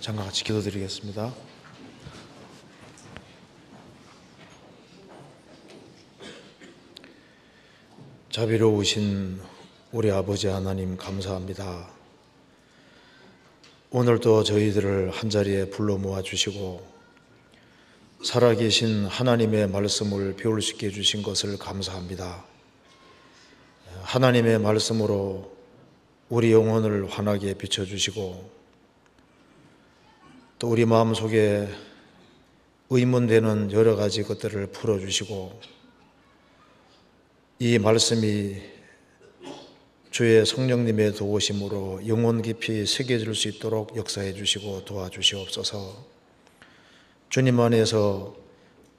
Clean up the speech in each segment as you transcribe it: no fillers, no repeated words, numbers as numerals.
잠깐 같이 기도드리겠습니다. 자비로우신 우리 아버지 하나님 감사합니다. 오늘도 저희들을 한자리에 불러 모아주시고 살아계신 하나님의 말씀을 배울 수 있게 해주신 것을 감사합니다. 하나님의 말씀으로 우리 영혼을 환하게 비춰주시고 또 우리 마음속에 의문되는 여러 가지 것들을 풀어주시고 이 말씀이 주의 성령님의 도우심으로 영혼 깊이 새겨질 수 있도록 역사해 주시고 도와주시옵소서. 주님 안에서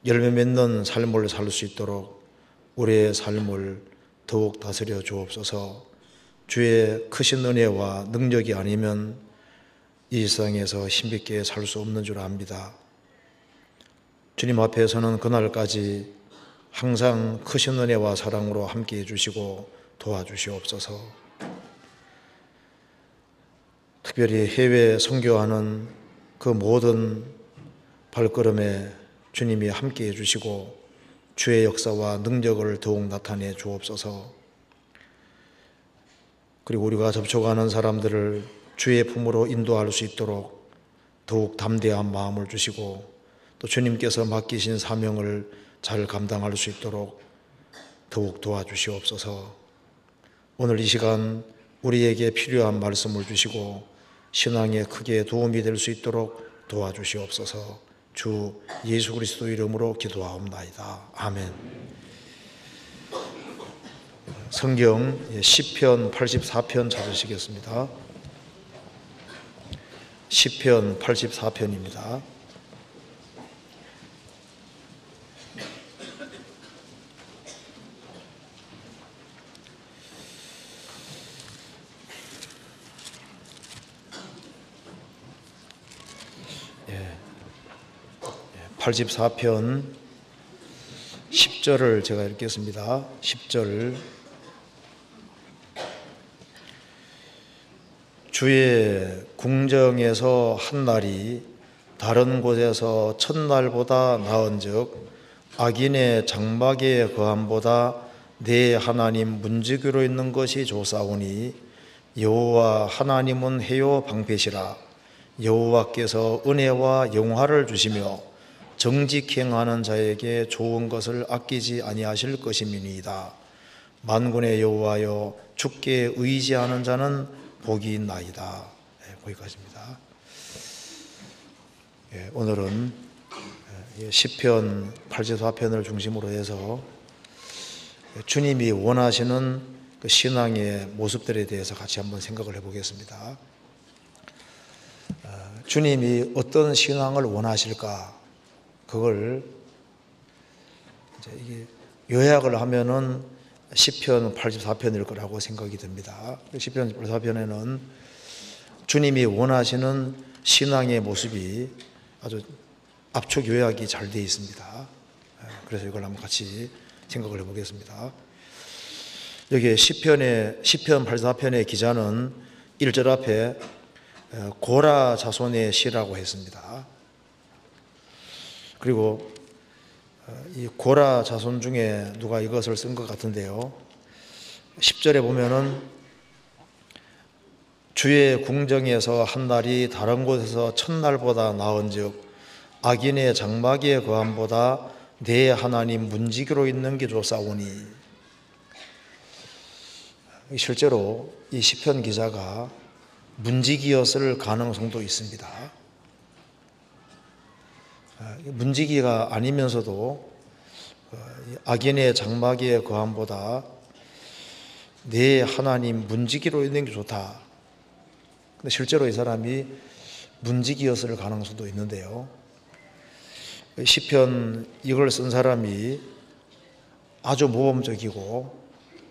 열매 맺는 삶을 살 수 있도록 우리의 삶을 더욱 다스려 주옵소서. 주의 크신 은혜와 능력이 아니면 이 세상에서 힘있게 살 수 없는 줄 압니다. 주님 앞에서는 그날까지 항상 크신 은혜와 사랑으로 함께해 주시고 도와주시옵소서. 특별히 해외 선교하는 그 모든 발걸음에 주님이 함께해 주시고 주의 역사와 능력을 더욱 나타내 주옵소서. 그리고 우리가 접촉하는 사람들을 주의 품으로 인도할 수 있도록 더욱 담대한 마음을 주시고 또 주님께서 맡기신 사명을 잘 감당할 수 있도록 더욱 도와주시옵소서. 오늘 이 시간 우리에게 필요한 말씀을 주시고 신앙에 크게 도움이 될 수 있도록 도와주시옵소서. 주 예수 그리스도 이름으로 기도하옵나이다. 아멘. 성경 시편 84편 찾으시겠습니다. 시편 84편입니다. 예, 84편 10절을 제가 읽겠습니다. 10절. 주의 궁정에서 한 날이 다른 곳에서 첫날보다 나은즉 악인의 장막의 거함보다 내 하나님 문지기로 있는 것이 좋사오니 여호와 하나님은 해요 방패시라. 여호와께서 은혜와 영화를 주시며 정직히 행하는 자에게 좋은 것을 아끼지 아니하실 것임이니이다. 만군의 여호와여 주께 의지하는 자는 복이 있나이다. 거기까지입니다. 오늘은 시편 84편을 중심으로 해서 주님이 원하시는 그 신앙의 모습들에 대해서 같이 한번 생각을 해보겠습니다. 주님이 어떤 신앙을 원하실까? 그걸 이제 요약을 하면은 시편 84편일 거라고 생각이 듭니다. 시편 84편에는 주님이 원하시는 신앙의 모습이 아주 압축 요약이 잘 되어 있습니다. 그래서 이걸 한번 같이 생각을 해보겠습니다. 여기 시편 84편의 기자는 1절 앞에 고라 자손의 시라고 했습니다. 그리고 이 고라 자손 중에 누가 이것을 쓴 것 같은데요. 10절에 보면은 주의 궁정에서 한 날이 다른 곳에서 첫날보다 나은즉 악인의 장막의 거함보다 내 하나님 문지기로 있는 게 좋사오니. 실제로 이 시편 기자가 문지기였을 가능성도 있습니다. 문지기가 아니면서도 악인의 장막의 거함보다 내 하나님 문지기로 있는 게 좋다. 근데 실제로 이 사람이 문지기였을 가능성도 있는데요. 시편 이걸 쓴 사람이 아주 모범적이고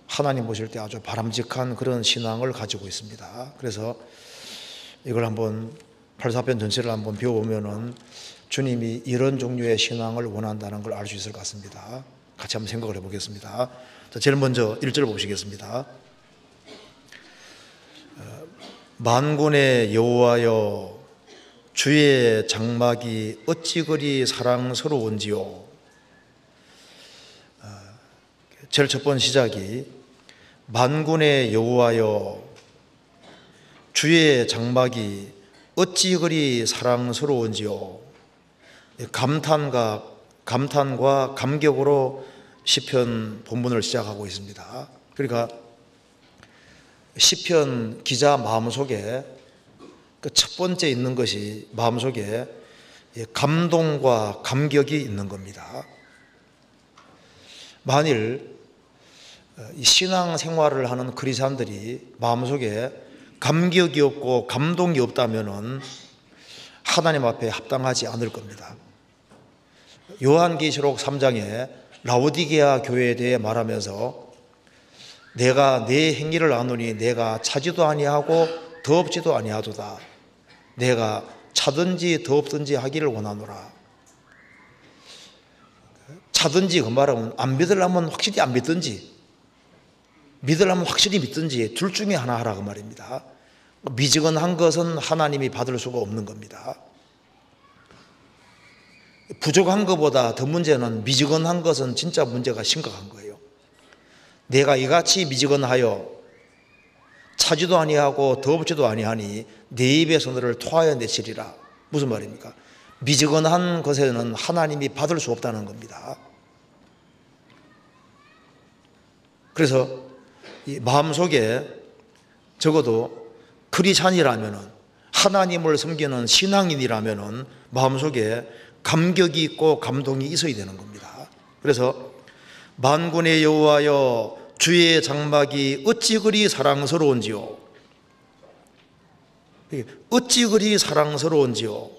하나님 보실 때 아주 바람직한 그런 신앙을 가지고 있습니다. 그래서 이걸 한번 84편 전체를 한번 배워보면은 주님이 이런 종류의 신앙을 원한다는 걸 알 수 있을 것 같습니다. 같이 한번 생각을 해보겠습니다. 자, 제일 먼저 1절 보시겠습니다. 만군의 여호와여 주의 장막이 어찌 그리 사랑스러운지요. 제일 첫 번째 시작이 만군의 여호와여 주의 장막이 어찌 그리 사랑스러운지요. 감탄과 감격으로 시편 본문을 시작하고 있습니다. 그러니까 시편 기자 마음속에 그 첫 번째 있는 것이 마음속에 감동과 감격이 있는 겁니다. 만일 신앙 생활을 하는 그리스도인들이 마음속에 감격이 없고 감동이 없다면 하나님 앞에 합당하지 않을 겁니다. 요한계시록 3장에 라오디게아 교회에 대해 말하면서 내가 내 행위를 아노니 내가 차지도 아니하고 더없지도 아니하도다. 내가 차든지 더없든지 하기를 원하노라. 차든지 그 말은 안 믿으려면 확실히 안 믿든지 믿으려면 확실히 믿든지 둘 중에 하나 하라 그 말입니다. 미지근한 것은 하나님이 받을 수가 없는 겁니다. 부족한 것보다 더 문제는 미지근한 것은 진짜 문제가 심각한 거예요. 내가 이같이 미지근하여 차지도 아니하고 더없지도 아니하니 내 입에서 너를 토하여 내치리라. 무슨 말입니까? 미지근한 것에는 하나님이 받을 수 없다는 겁니다. 그래서 이 마음속에 적어도 크리스찬이라면 하나님을 섬기는 신앙인이라면 마음속에 감격이 있고 감동이 있어야 되는 겁니다. 그래서 만군의 여호와여 주의 장막이 어찌 그리 사랑스러운지요. 어찌 그리 사랑스러운지요.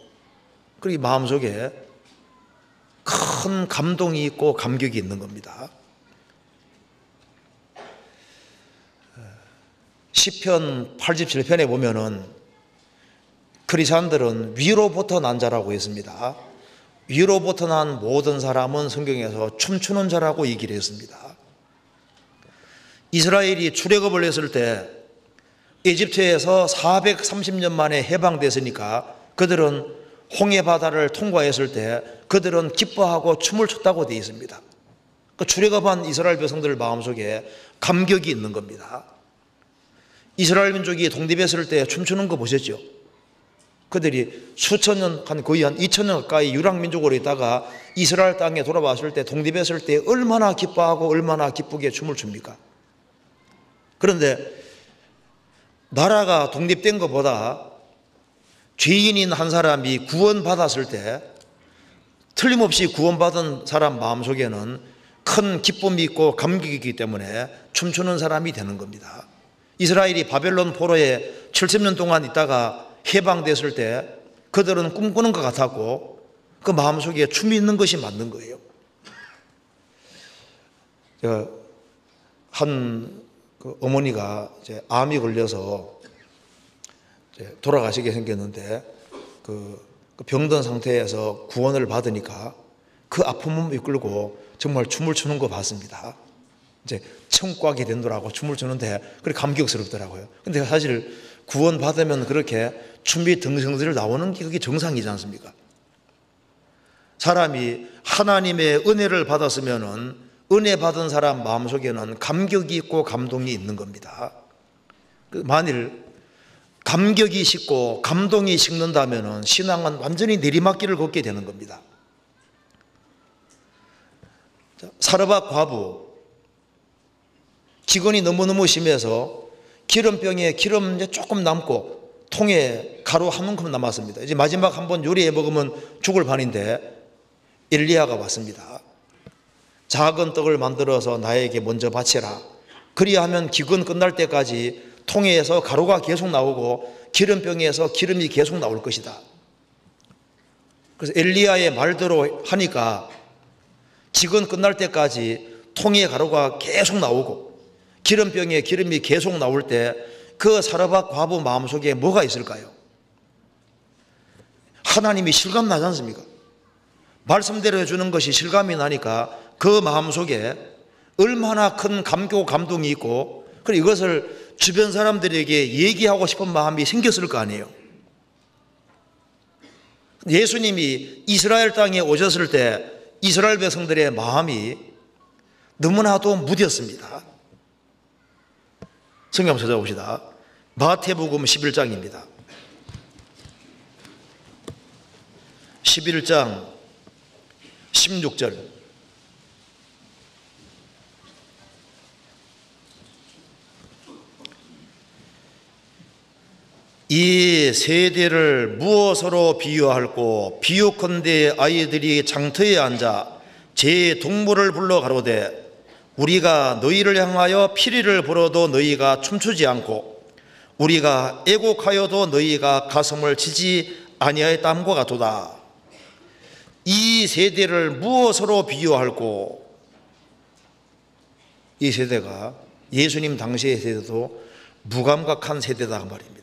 그리고 마음속에 큰 감동이 있고 감격이 있는 겁니다. 시편 87편에 보면은 크리스찬들은 위로부터 난 자라고 했습니다. 위로부터 난 모든 사람은 성경에서 춤추는 자라고 얘기를 했습니다. 이스라엘이 출애굽을 했을 때 이집트에서 430년 만에 해방됐으니까 그들은 홍해 바다를 통과했을 때 그들은 기뻐하고 춤을 췄다고 되어 있습니다. 그 출애굽한 이스라엘 백성들 마음속에 감격이 있는 겁니다. 이스라엘 민족이 독립했을 때 춤추는 거 보셨죠? 그들이 수천 년, 거의 한 2000년 가까이 유랑민족으로 있다가 이스라엘 땅에 돌아왔을 때 독립했을 때 얼마나 기뻐하고 얼마나 기쁘게 춤을 춥니까? 그런데 나라가 독립된 것보다 죄인인 한 사람이 구원받았을 때 틀림없이 구원받은 사람 마음속에는 큰 기쁨이 있고 감격이 있기 때문에 춤추는 사람이 되는 겁니다. 이스라엘이 바벨론 포로에 70년 동안 있다가 해방됐을 때 그들은 꿈꾸는 것 같았고 그 마음속에 춤이 있는 것이 맞는 거예요. 한 어머니가 이제 암이 걸려서 이제 돌아가시게 생겼는데 그 병든 상태에서 구원을 받으니까 그 아픔을 이끌고 정말 춤을 추는 거 봤습니다. 이제 청구하게 된다라고 춤을 추는데 그게 감격스럽더라고요. 근데 사실 구원 받으면 그렇게 춤이 등성들 나오는 게 그게 정상이지 않습니까? 사람이 하나님의 은혜를 받았으면은 은혜 받은 사람 마음속에는 감격이 있고 감동이 있는 겁니다. 만일 감격이 식고 감동이 식는다면은 신앙은 완전히 내리막길을 걷게 되는 겁니다. 사르밧 과부 기근이 너무너무 심해서 기름병에 기름 이제 조금 남고 통에 가루 한 움큼 남았습니다. 이제 마지막 한번 요리해 먹으면 죽을 판인데 엘리야가 왔습니다. 작은 떡을 만들어서 나에게 먼저 바치라. 그리하면 기근 끝날 때까지 통에서 가루가 계속 나오고 기름병에서 기름이 계속 나올 것이다. 그래서 엘리야의 말대로 하니까 기근 끝날 때까지 통에 가루가 계속 나오고 기름병에 기름이 계속 나올 때 그 사르밧 과부 마음속에 뭐가 있을까요? 하나님이 실감 나지 않습니까? 말씀대로 해주는 것이 실감이 나니까 그 마음속에 얼마나 큰 감격 감동이 있고 그리고 이것을 주변 사람들에게 얘기하고 싶은 마음이 생겼을 거 아니에요. 예수님이 이스라엘 땅에 오셨을 때 이스라엘 백성들의 마음이 너무나도 무뎠습니다. 성경 한번 찾아봅시다. 마태복음 11장입니다. 11장 16절. 이 세대를 무엇으로 비유할꼬? 비유컨대 아이들이 장터에 앉아 제 동물을 불러 가로되 우리가 너희를 향하여 피리를 불어도 너희가 춤추지 않고 우리가 애곡하여도 너희가 가슴을 치지 아니하였다함과 같도다. 이 세대를 무엇으로 비유할꼬? 이 세대가 예수님 당시의 세대도 무감각한 세대다 그 말입니다.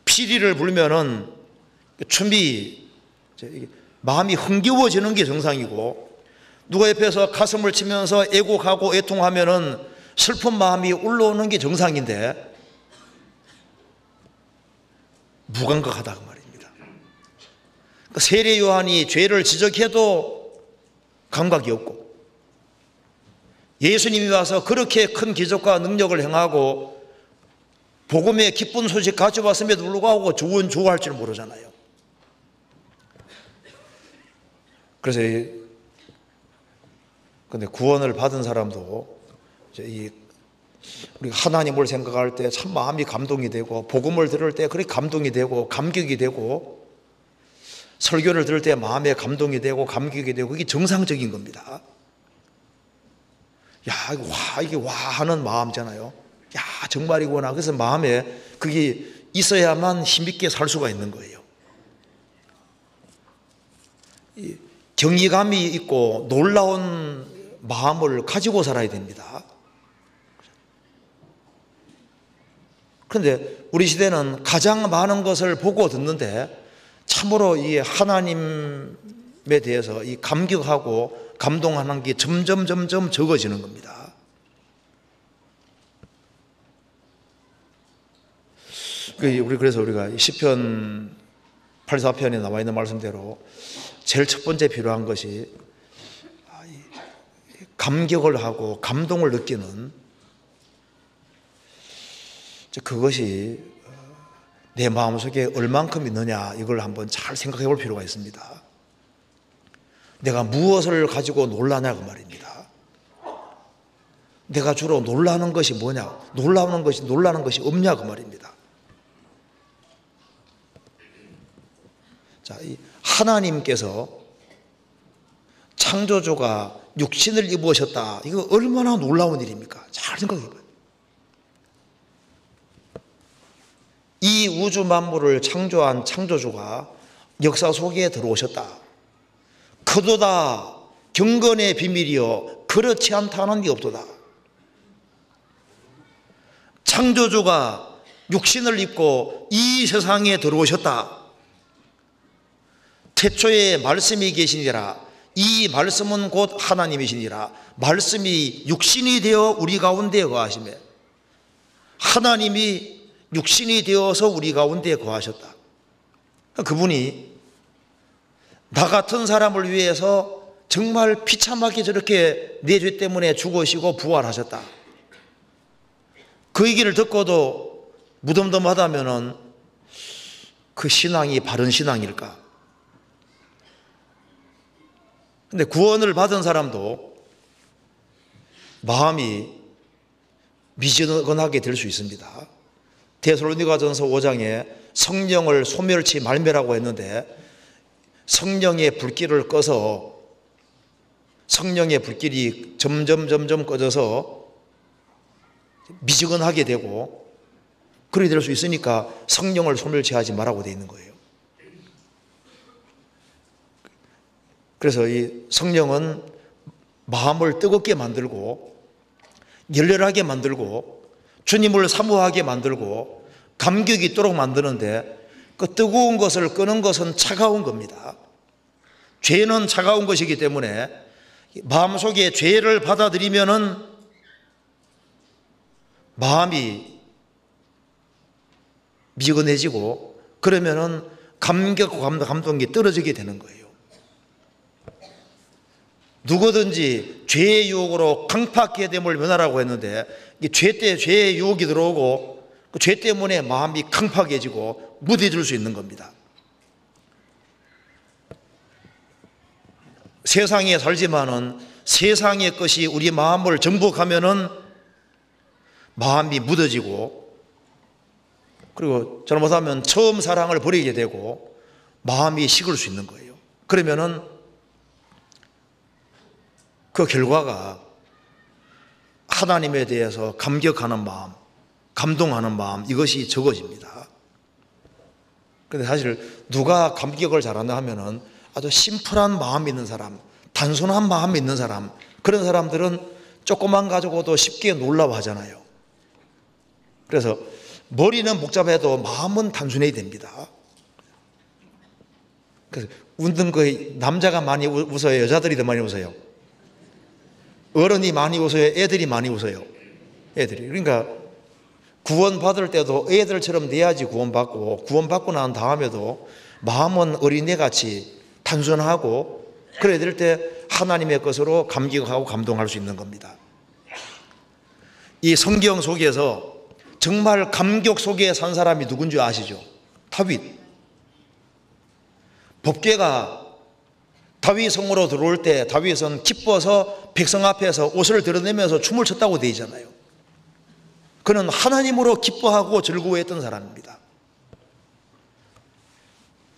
피리를 불면은 춤이 마음이 흥겨워지는 게 정상이고, 누가 옆에서 가슴을 치면서 애곡하고 애통하면은 슬픈 마음이 올라오는 게 정상인데 무감각하다 그 말입니다. 세례 요한이 죄를 지적해도 감각이 없고, 예수님이 와서 그렇게 큰 기적과 능력을 행하고 복음의 기쁜 소식 가져왔음에도 불구하고 좋아할 줄 모르잖아요. 그래서 근데 구원을 받은 사람도 우리가 하나님을 생각할 때 참 마음이 감동이 되고, 복음을 들을 때 그렇게 감동이 되고 감격이 되고, 설교를 들을 때 마음에 감동이 되고 감격이 되고, 이게 정상적인 겁니다. 야, 이게 와 하는 마음이잖아요. 야, 정말이구나. 그래서 마음에 그게 있어야만 힘있게 살 수가 있는 거예요. 경이감이 있고 놀라운 마음을 가지고 살아야 됩니다. 그런데 우리 시대는 가장 많은 것을 보고 듣는데 참으로 이 하나님에 대해서 이 감격하고 감동하는 게 점점 적어지는 겁니다. 그래서 우리가 시편 84편에 나와 있는 말씀대로 제일 첫 번째 필요한 것이 감격을 하고 감동을 느끼는, 그것이 내 마음속에 얼만큼 있느냐, 이걸 한번 잘 생각해 볼 필요가 있습니다. 내가 무엇을 가지고 놀라냐 그 말입니다. 내가 주로 놀라는 것이 뭐냐, 놀라는 것이 없냐 그 말입니다. 자, 하나님께서 창조주가 육신을 입으셨다. 이거 얼마나 놀라운 일입니까? 잘 생각해 봐요. 이 우주 만물을 창조한 창조주가 역사 속에 들어오셨다. 그도다 경건의 비밀이여 그렇지 않다는 게 없도다. 창조주가 육신을 입고 이 세상에 들어오셨다. 태초에 말씀이 계시니라. 이 말씀은 곧 하나님이시니라. 말씀이 육신이 되어 우리 가운데 거하시며, 하나님이 육신이 되어서 우리 가운데 거하셨다. 그분이 나 같은 사람을 위해서 정말 비참하게 저렇게 내 죄 때문에 죽으시고 부활하셨다. 그 얘기를 듣고도 무덤덤하다면은 그 신앙이 바른 신앙일까? 근데 구원을 받은 사람도 마음이 미지근하게 될 수 있습니다. 데살로니가전서 5장에 성령을 소멸치 말매라고 했는데, 성령의 불길을 꺼서 성령의 불길이 점점 꺼져서 미지근하게 되고 그렇게 될 수 있으니까 성령을 소멸치하지 말라고 되어 있는 거예요. 그래서 이 성령은 마음을 뜨겁게 만들고 열렬하게 만들고 주님을 사모하게 만들고 감격이 있도록 만드는데, 그 뜨거운 것을 끄는 것은 차가운 겁니다. 죄는 차가운 것이기 때문에 마음속에 죄를 받아들이면은 마음이 미지근해지고, 그러면은 감격과 감동이 떨어지게 되는 거예요. 누구든지 죄의 유혹으로 강팍하게 됨을 면하라고 했는데 죄의 유혹이 들어오고 그 죄 때문에 마음이 강팍해지고 무뎌질 수 있는 겁니다. 세상에 살지만은 세상의 것이 우리 마음을 정복하면은 마음이 묻어지고, 그리고 잘못하면 처음 사랑을 버리게 되고 마음이 식을 수 있는 거예요. 그러면은 그 결과가 하나님에 대해서 감격하는 마음, 감동하는 마음, 이것이 적어집니다. 그런데 사실 누가 감격을 잘한다 하면은 아주 심플한 마음이 있는 사람, 단순한 마음이 있는 사람, 그런 사람들은 조금만 가지고도 쉽게 놀라워하잖아요. 그래서 머리는 복잡해도 마음은 단순해야 됩니다. 그래서 웃는 거에 남자가 많이 웃어요? 여자들이 더 많이 웃어요? 어른이 많이 웃어요? 애들이 많이 웃어요? 애들이. 그러니까 구원받을 때도 애들처럼 돼야지 구원받고, 구원받고 난 다음에도 마음은 어린애같이 단순하고 그래야 될 때 하나님의 것으로 감격하고 감동할 수 있는 겁니다. 이 성경 속에서 정말 감격 속에 산 사람이 누군지 아시죠? 다윗. 법궤가 다윗 성으로 들어올 때 다윗은 기뻐서 백성 앞에서 옷을 드러내면서 춤을 췄다고 되어 있잖아요. 그는 하나님으로 기뻐하고 즐거워했던 사람입니다.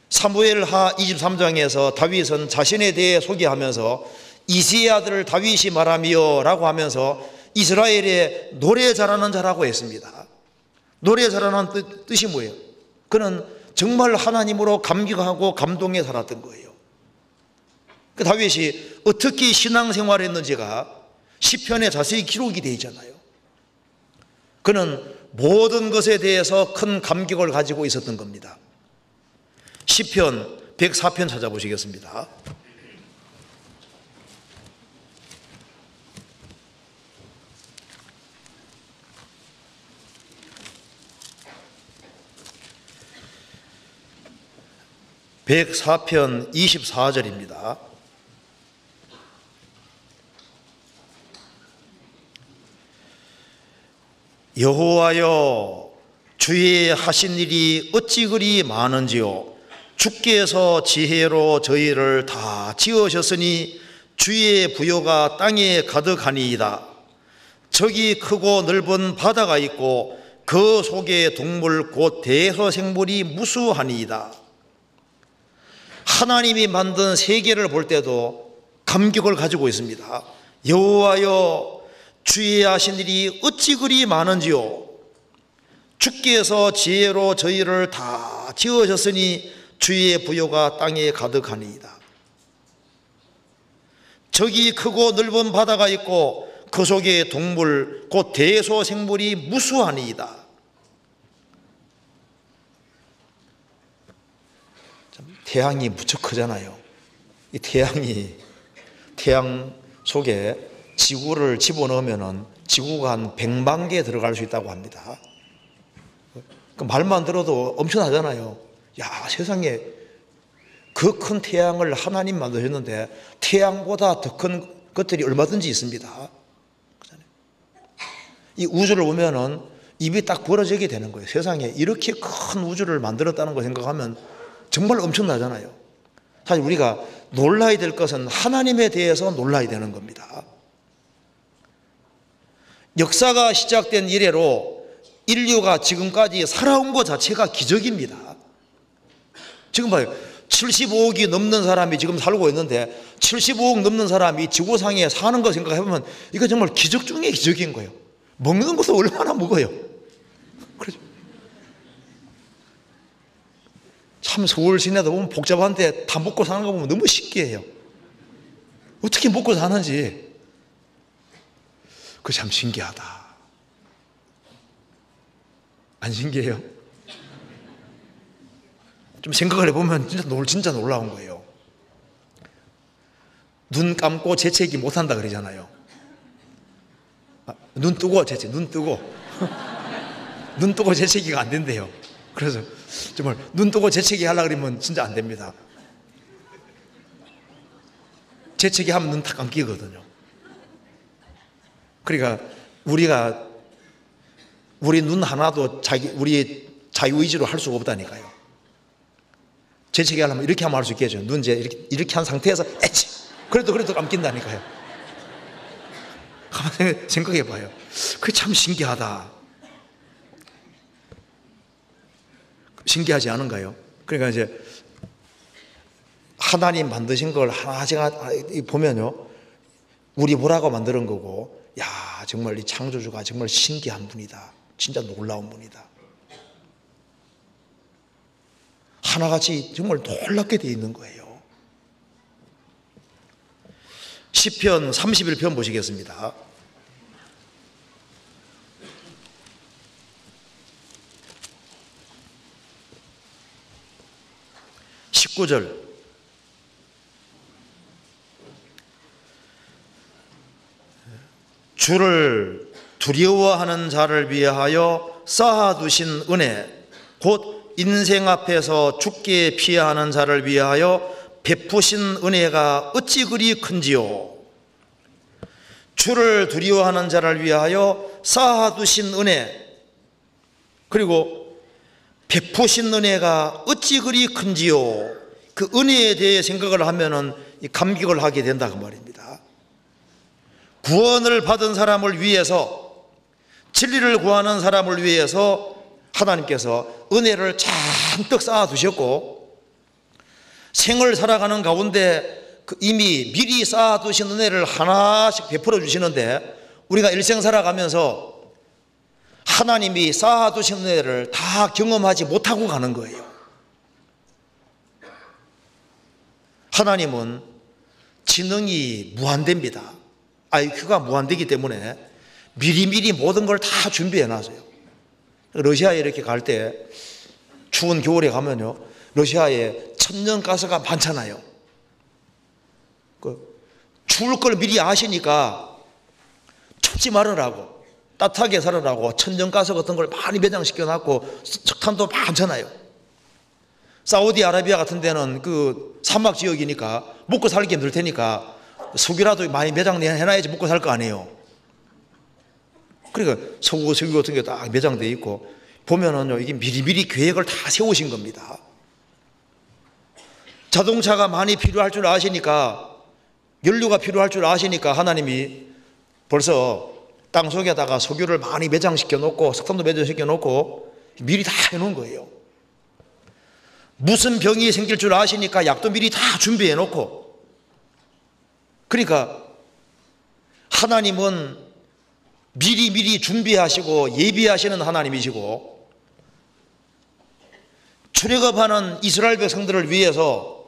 사무엘하 23장에서 다윗은 자신에 대해 소개하면서 이새의 아들 다윗이 말하며 라고 하면서 이스라엘의 노래 잘하는 자라고 했습니다. 노래 잘하는 뜻이 뭐예요? 그는 정말 하나님으로 감격하고 감동해 살았던 거예요. 그 다윗이 어떻게 신앙생활을 했는지가 시편에 자세히 기록이 되어 있잖아요. 그는 모든 것에 대해서 큰 감격을 가지고 있었던 겁니다. 시편 104편 찾아보시겠습니다. (104편) 24절입니다. 여호와여, 주의 하신 일이 어찌 그리 많은지요. 주께서 지혜로 저희를 다 지으셨으니 주의 부요가 땅에 가득하니이다. 저기 크고 넓은 바다가 있고 그 속에 동물 곧 대서생물이 무수하니이다. 하나님이 만든 세계를 볼 때도 감격을 가지고 있습니다. 여호와여, 주의 하신 일이 어찌 그리 많은지요. 주께서 지혜로 저희를 다 지으셨으니 주의 부요가 땅에 가득하니이다. 저기 크고 넓은 바다가 있고 그 속에 동물 곧 대소생물이 무수하니이다. 태양이 무척 크잖아요. 이 태양 속에 지구를 집어넣으면 지구가 한 100만 개 들어갈 수 있다고 합니다. 그 말만 들어도 엄청나잖아요. 야, 세상에 그 큰 태양을 하나님 만드셨는데 태양보다 더 큰 것들이 얼마든지 있습니다. 이 우주를 보면은 입이 딱 벌어지게 되는 거예요. 세상에 이렇게 큰 우주를 만들었다는 걸 생각하면 정말 엄청나잖아요. 사실 우리가 놀라야 될 것은 하나님에 대해서 놀라야 되는 겁니다. 역사가 시작된 이래로 인류가 지금까지 살아온 것 자체가 기적입니다. 지금 봐요. 75억이 넘는 사람이 지금 살고 있는데 75억 넘는 사람이 지구상에 사는 거 생각해보면 이거 정말 기적 중에 기적인 거예요. 먹는 것도 얼마나 먹어요. 그렇죠. 참 서울 시내도 보면 복잡한데 다 먹고 사는 거 보면 너무 신기해요. 어떻게 먹고 사는지. 그거 참 신기하다. 안 신기해요? 좀 생각을 해보면 진짜 놀라운 거예요. 눈 감고 재채기 못한다 그러잖아요. 눈 뜨고 재채기, 눈 뜨고. 눈 뜨고 재채기가 안 된대요. 그래서 정말 눈 뜨고 재채기 하려고 그러면 진짜 안 됩니다. 재채기 하면 눈 다 감기거든요. 그러니까 우리 눈 하나도 우리 자유의지로 할 수가 없다니까요. 재채기 하려면 이렇게 하면 할 수 있겠죠. 눈 이제 이렇게 한 상태에서 에치! 그래도 감긴다니까요. 가만히 생각해 봐요. 그게 참 신기하다. 신기하지 않은가요? 그러니까 이제 하나님 만드신 걸 하나씩 보면요, 우리 보라고 만드는 거고, 야, 정말 이 창조주가 정말 신기한 분이다. 진짜 놀라운 분이다. 하나같이 정말 놀랍게 되어 있는 거예요. 시편 31편 보시겠습니다. 19절. 주를 두려워하는 자를 위하여 쌓아두신 은혜, 곧 인생 앞에서 죽게 피하는 자를 위하여 베푸신 은혜가 어찌 그리 큰지요. 주를 두려워하는 자를 위하여 쌓아두신 은혜, 그리고 베푸신 은혜가 어찌 그리 큰지요. 그 은혜에 대해 생각을 하면은 감격을 하게 된다 그 말입니다. 구원을 받은 사람을 위해서, 진리를 구하는 사람을 위해서 하나님께서 은혜를 잔뜩 쌓아두셨고, 생을 살아가는 가운데 이미 미리 쌓아두신 은혜를 하나씩 베풀어 주시는데, 우리가 일생 살아가면서 하나님이 쌓아두신 은혜를 다 경험하지 못하고 가는 거예요. 하나님은 지능이 무한대입니다. IQ가 무한대이기 때문에 미리미리 모든 걸 다 준비해 놨어요. 러시아에 이렇게 갈 때, 추운 겨울에 가면요, 러시아에 천연가스가 많잖아요. 추울 걸 미리 아시니까 춥지 말으라고, 따뜻하게 살으라고 천연가스 같은 걸 많이 매장시켜 놨고, 석탄도 많잖아요. 사우디아라비아 같은 데는 그 사막 지역이니까 먹고 살기 힘들 테니까 석유라도 많이 매장해놔야지 먹고 살 거 아니에요. 그러니까 석유 같은 게 딱 매장되어 있고, 보면은요, 이게 미리미리 계획을 다 세우신 겁니다. 자동차가 많이 필요할 줄 아시니까, 연료가 필요할 줄 아시니까 하나님이 벌써 땅속에다가 석유를 많이 매장시켜 놓고, 석탄도 매장시켜 놓고 미리 다 해놓은 거예요. 무슨 병이 생길 줄 아시니까 약도 미리 다 준비해 놓고. 그러니까 하나님은 미리 준비하시고 예비하시는 하나님이시고, 출애굽하는 이스라엘 백성들을 위해서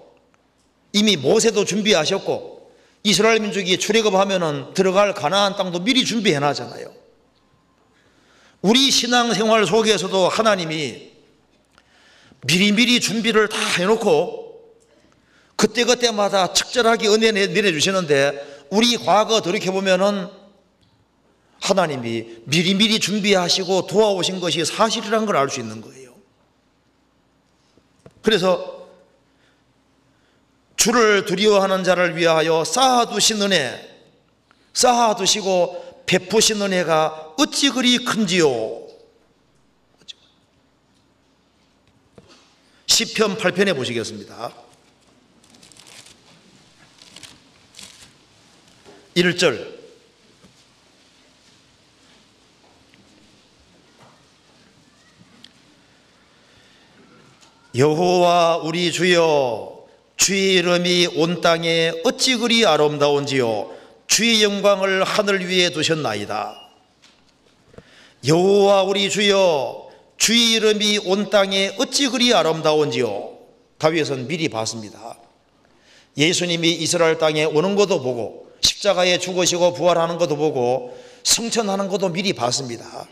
이미 모세도 준비하셨고, 이스라엘 민족이 출애굽하면은 들어갈 가나안 땅도 미리 준비해 놨잖아요. 우리 신앙생활 속에서도 하나님이 미리 준비를 다 해놓고 그때마다 적절하게 은혜 내려주시는데, 우리 과거 돌이켜보면은 하나님이 미리 준비하시고 도와오신 것이 사실이라는 걸 알 수 있는 거예요. 그래서 주를 두려워하는 자를 위하여 쌓아두신 은혜, 쌓아두시고 베푸신 은혜가 어찌 그리 큰지요. 시편 8편에 보시겠습니다. 1절. 여호와 우리 주여, 주의 이름이 온 땅에 어찌 그리 아름다운지요. 주의 영광을 하늘 위에 두셨나이다. 여호와 우리 주여, 주의 이름이 온 땅에 어찌 그리 아름다운지요. 다윗은 미리 봤습니다. 예수님이 이스라엘 땅에 오는 것도 보고, 십자가에 죽으시고 부활하는 것도 보고, 승천하는 것도 미리 봤습니다.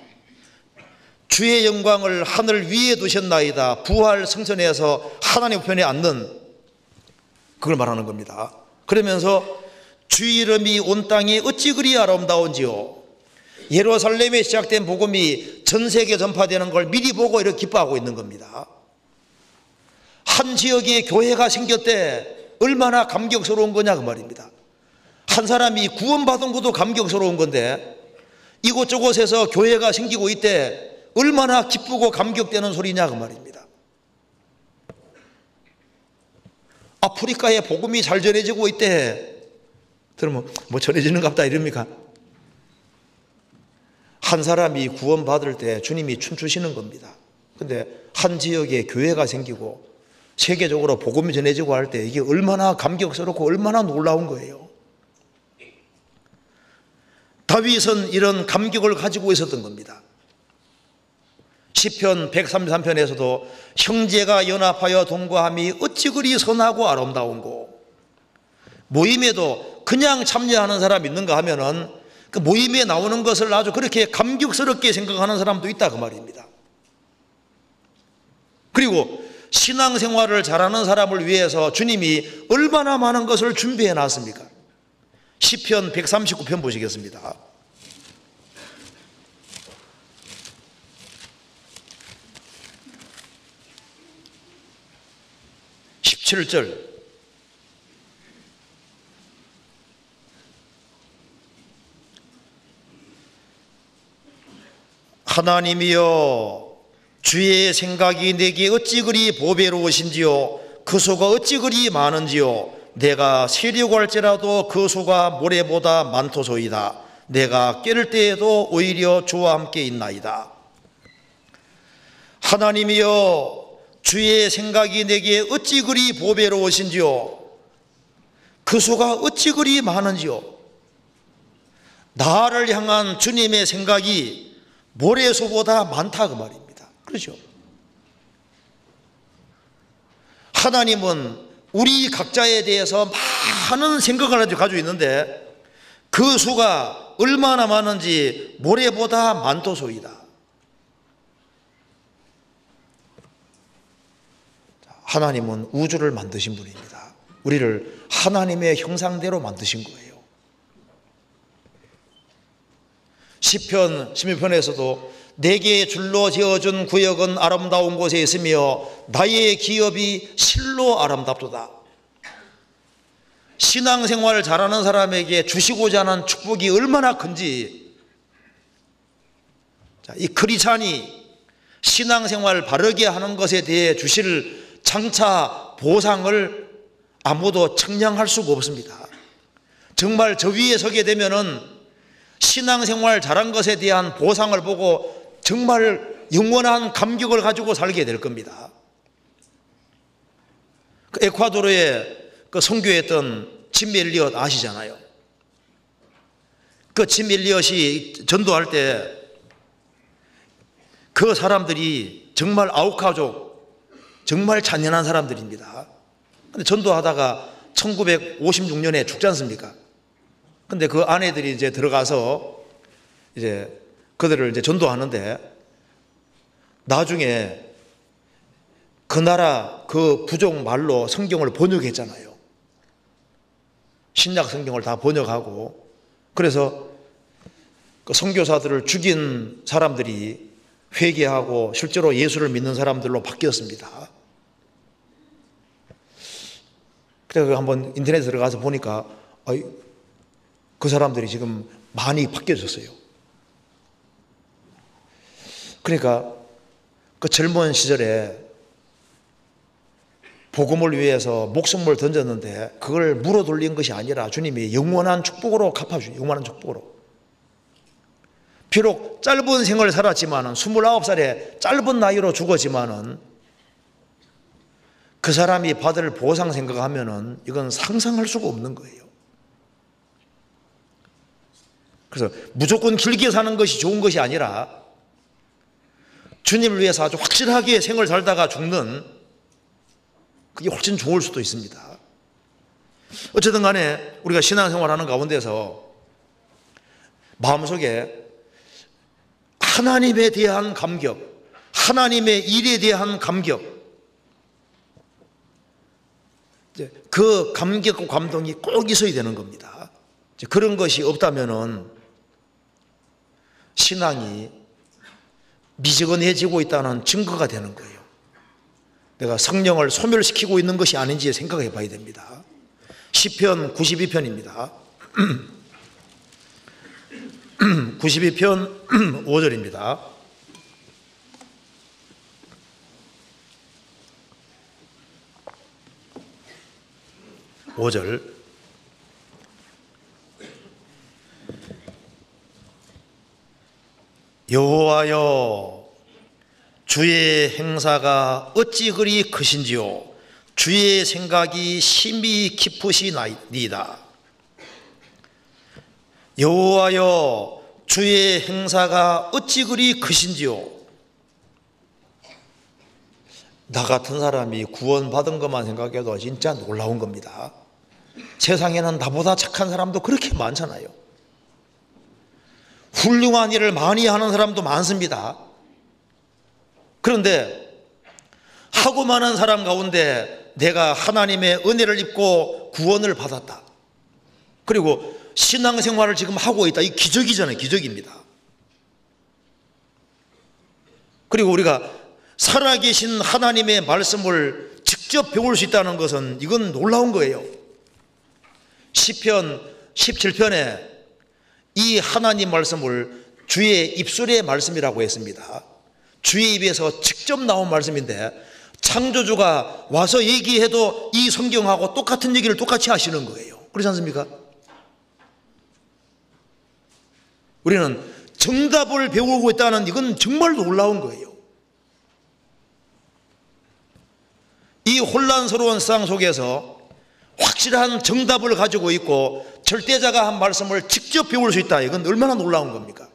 주의 영광을 하늘 위에 두셨나이다. 부활 승천해서 하나님 편에 앉는, 그걸 말하는 겁니다. 그러면서 주의 이름이 온 땅에 어찌 그리 아름다운지요. 예루살렘에 시작된 복음이 전 세계에 전파되는 걸 미리 보고 이렇게 기뻐하고 있는 겁니다. 한 지역에 교회가 생겼대 얼마나 감격스러운 거냐 그 말입니다. 한 사람이 구원받은 것도 감격스러운 건데 이곳저곳에서 교회가 생기고 있대 얼마나 기쁘고 감격되는 소리냐 그 말입니다. 아프리카에 복음이 잘 전해지고 있대. 그러면 뭐 전해지는갑다 이럽니까? 한 사람이 구원받을 때 주님이 춤추시는 겁니다. 근데 한 지역에 교회가 생기고 세계적으로 복음이 전해지고 할 때 이게 얼마나 감격스럽고 얼마나 놀라운 거예요. 다윗은 이런 감격을 가지고 있었던 겁니다. 시편 133편에서도 형제가 연합하여 동거함이 어찌 그리 선하고 아름다운고, 모임에도 그냥 참여하는 사람이 있는가 하면은 그 모임에 나오는 것을 아주 그렇게 감격스럽게 생각하는 사람도 있다 그 말입니다. 그리고 신앙생활을 잘하는 사람을 위해서 주님이 얼마나 많은 것을 준비해 놨습니까? 시편 139편 보시겠습니다. 17절. 하나님이여, 주의 생각이 내게 어찌 그리 보배로우신지요, 그 수가 어찌 그리 많은지요. 내가 세려고 할지라도 그 수가 모래보다 많도소이다. 내가 깨를 때에도 오히려 주와 함께 있나이다. 하나님이여, 주의 생각이 내게 어찌 그리 보배로우신지요, 그 수가 어찌 그리 많은지요. 나를 향한 주님의 생각이 모래수보다 많다 그 말입니다. 그렇죠? 하나님은 우리 각자에 대해서 많은 생각을 가지고 있는데 그 수가 얼마나 많은지 모래보다 많도소이다. 하나님은 우주를 만드신 분입니다. 우리를 하나님의 형상대로 만드신 거예요. 시편 11편에서도 내게 줄로 지어준 구역은 아름다운 곳에 있으며 나의 기업이 실로 아름답도다. 신앙생활을 잘하는 사람에게 주시고자 하는 축복이 얼마나 큰지, 이 크리스찬이 신앙생활 바르게 하는 것에 대해 주실 장차 보상을 아무도 측량할 수가 없습니다. 정말 저 위에 서게 되면은 신앙생활 잘한 것에 대한 보상을 보고 정말 영원한 감격을 가지고 살게 될 겁니다. 그 에콰도르에 그 선교했던 짐 엘리엇 아시잖아요. 그 짐 엘리엇이 전도할 때 그 사람들이 정말 아우카족, 정말 잔인한 사람들입니다. 근데 전도하다가 1956년에 죽지 않습니까? 근데 그 아내들이 이제 들어가서 이제 그들을 이제 전도하는데 나중에 그 나라 그 부족 말로 성경을 번역했잖아요. 신약 성경을 다 번역하고, 그래서 그 선교사들을 죽인 사람들이 회개하고 실제로 예수를 믿는 사람들로 바뀌었습니다. 그래서 한번 인터넷에 들어가서 보니까 그 사람들이 지금 많이 바뀌어졌어요. 그러니까 그 젊은 시절에 복음을 위해서 목숨을 던졌는데 그걸 물어 돌린 것이 아니라 주님이 영원한 축복으로 갚아주죠. 영원한 축복으로. 비록 짧은 생을 살았지만은 29살에 짧은 나이로 죽었지만은 그 사람이 받을 보상 생각하면은 이건 상상할 수가 없는 거예요. 그래서 무조건 길게 사는 것이 좋은 것이 아니라 주님을 위해서 아주 확실하게 생을 살다가 죽는, 그게 훨씬 좋을 수도 있습니다. 어쨌든 간에 우리가 신앙생활하는 가운데서 마음속에 하나님에 대한 감격, 하나님의 일에 대한 감격, 그 감격과 감동이 꼭 있어야 되는 겁니다. 그런 것이 없다면은 신앙이 미지근해지고 있다는 증거가 되는 거예요. 내가 성령을 소멸시키고 있는 것이 아닌지 생각해 봐야 됩니다. 시편 92편입니다. 92편 5절입니다. 5절. 여호와여, 주의 행사가 어찌 그리 크신지요. 주의 생각이 심히 깊으시나이다. 여호와여, 주의 행사가 어찌 그리 크신지요. 나 같은 사람이 구원받은 것만 생각해도 진짜 놀라운 겁니다. 세상에는 나보다 착한 사람도 그렇게 많잖아요. 훌륭한 일을 많이 하는 사람도 많습니다. 그런데 하고 많은 사람 가운데 내가 하나님의 은혜를 입고 구원을 받았다. 그리고 신앙생활을 지금 하고 있다. 이 기적이잖아요. 기적입니다. 그리고 우리가 살아계신 하나님의 말씀을 직접 배울 수 있다는 것은 이건 놀라운 거예요. 시편 17편에 이 하나님 말씀을 주의 입술의 말씀이라고 했습니다. 주의 입에서 직접 나온 말씀인데 창조주가 와서 얘기해도 이 성경하고 똑같은 얘기를 똑같이 하시는 거예요. 그렇지 않습니까? 우리는 정답을 배우고 있다는 이건 정말 놀라운 거예요. 이 혼란스러운 세상 속에서 확실한 정답을 가지고 있고 절대자가 한 말씀을 직접 배울 수 있다. 이건 얼마나 놀라운 겁니까?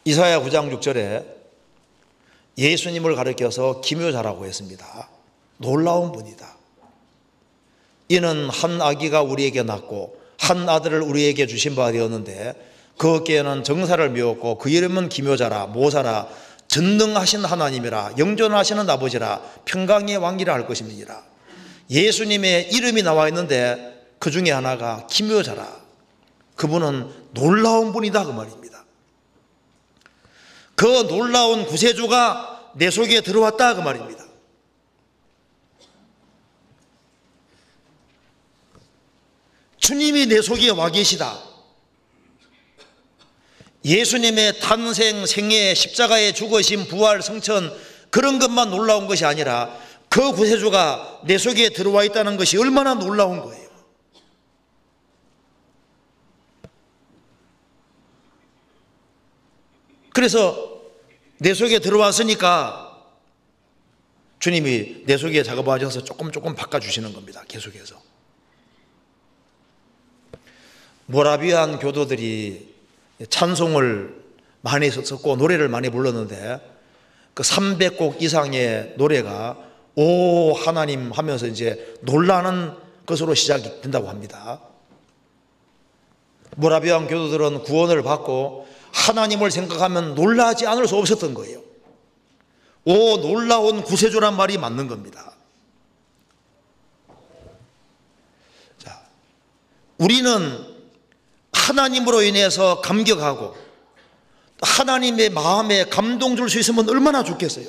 이사야 9장 6절에 예수님을 가리켜서 기묘자라고 했습니다. 놀라운 분이다. 이는 한 아기가 우리에게 낳고 한 아들을 우리에게 주신 바 되었는데 그 어깨에는 정사를 메었고 그 이름은 기묘자라, 모사라, 전능하신 하나님이라, 영존하시는 아버지라, 평강의 왕이라 할 것입니다. 예수님의 이름이 나와 있는데 그 중에 하나가 기묘자라. 그분은 놀라운 분이다 그 말입니다. 그 놀라운 구세주가 내 속에 들어왔다 그 말입니다. 주님이 내 속에 와 계시다. 예수님의 탄생, 생애, 십자가의 죽으심, 부활, 성천 그런 것만 놀라운 것이 아니라 그 구세주가 내 속에 들어와 있다는 것이 얼마나 놀라운 거예요. 그래서 내 속에 들어왔으니까 주님이 내 속에 작업하셔서 조금 바꿔주시는 겁니다. 계속해서. 모라비안 교도들이 찬송을 많이 썼고 노래를 많이 불렀는데 그 300곡 이상의 노래가 오 하나님 하면서 이제 놀라는 것으로 시작이 된다고 합니다. 모라비안 교도들은 구원을 받고 하나님을 생각하면 놀라지 않을 수 없었던 거예요. 오 놀라운 구세주란 말이 맞는 겁니다. 자, 우리는 하나님으로 인해서 감격하고 하나님의 마음에 감동 줄 수 있으면 얼마나 좋겠어요.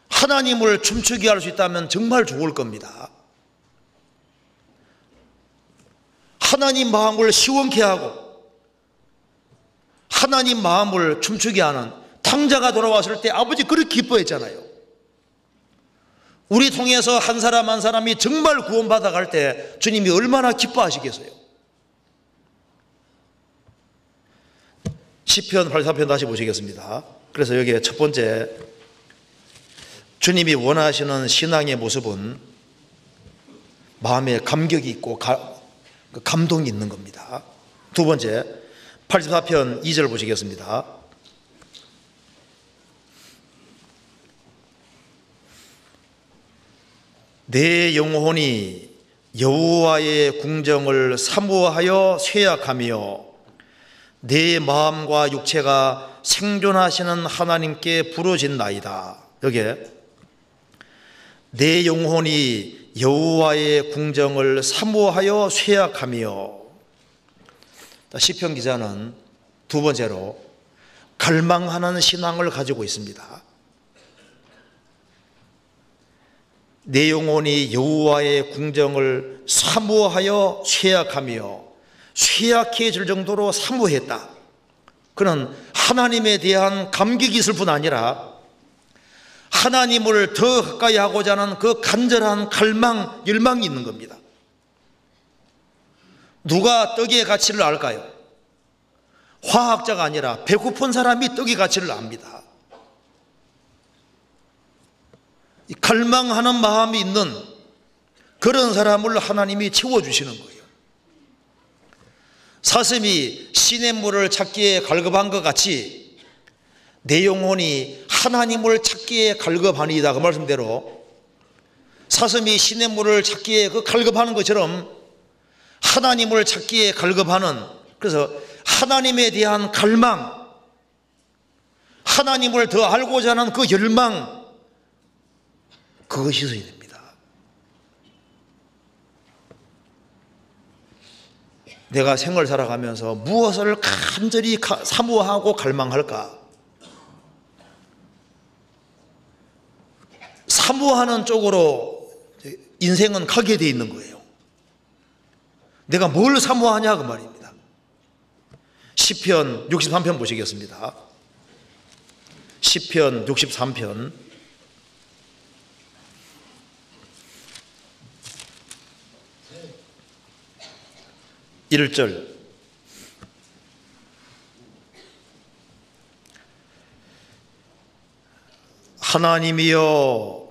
하나님을 춤추게 할 수 있다면 정말 좋을 겁니다. 하나님 마음을 시원케 하고 하나님 마음을 춤추게 하는 탕자가 돌아왔을 때 아버지 그렇게 기뻐했잖아요. 우리 통해서 한 사람 한 사람이 정말 구원받아 갈 때 주님이 얼마나 기뻐하시겠어요. 시편 84편 다시 보시겠습니다. 그래서 여기에 첫 번째 주님이 원하시는 신앙의 모습은 마음에 감격이 있고 감동이 있는 겁니다. 두 번째 84편 2절 보시겠습니다. 내 영혼이 여호와의 궁정을 사모하여 쇠약하며 내 마음과 육체가 생존하시는 하나님께 부르짖나이다. 여기에 내 영혼이 여호와의 궁정을 사모하여 쇠약하며 시편 기자는 두 번째로 갈망하는 신앙을 가지고 있습니다. 내 영혼이 여호와의 궁정을 사모하여 쇠약하며 쇠약해질 정도로 사모했다. 그는 하나님에 대한 감격이 있을 뿐 아니라 하나님을 더 가까이 하고자 하는 그 간절한 갈망, 열망이 있는 겁니다. 누가 떡의 가치를 알까요? 화학자가 아니라 배고픈 사람이 떡의 가치를 압니다. 갈망하는 마음이 있는 그런 사람을 하나님이 채워주시는 거예요. 사슴이 시냇물을 찾기에 갈급한 것 같이 내 영혼이 하나님을 찾기에 갈급하니이다. 그 말씀대로 사슴이 시냇물을 찾기에 그 갈급하는 것처럼 하나님을 찾기에 갈급하는, 그래서 하나님에 대한 갈망, 하나님을 더 알고자 하는 그 열망, 그것이 있어야 됩니다. 내가 생을 살아가면서 무엇을 간절히 사모하고 갈망할까? 사모하는 쪽으로 인생은 가게 되어 있는 거예요. 내가 뭘 사모하냐 그 말입니다. 시편 63편 보시겠습니다. 시편 63편 1절 하나님이여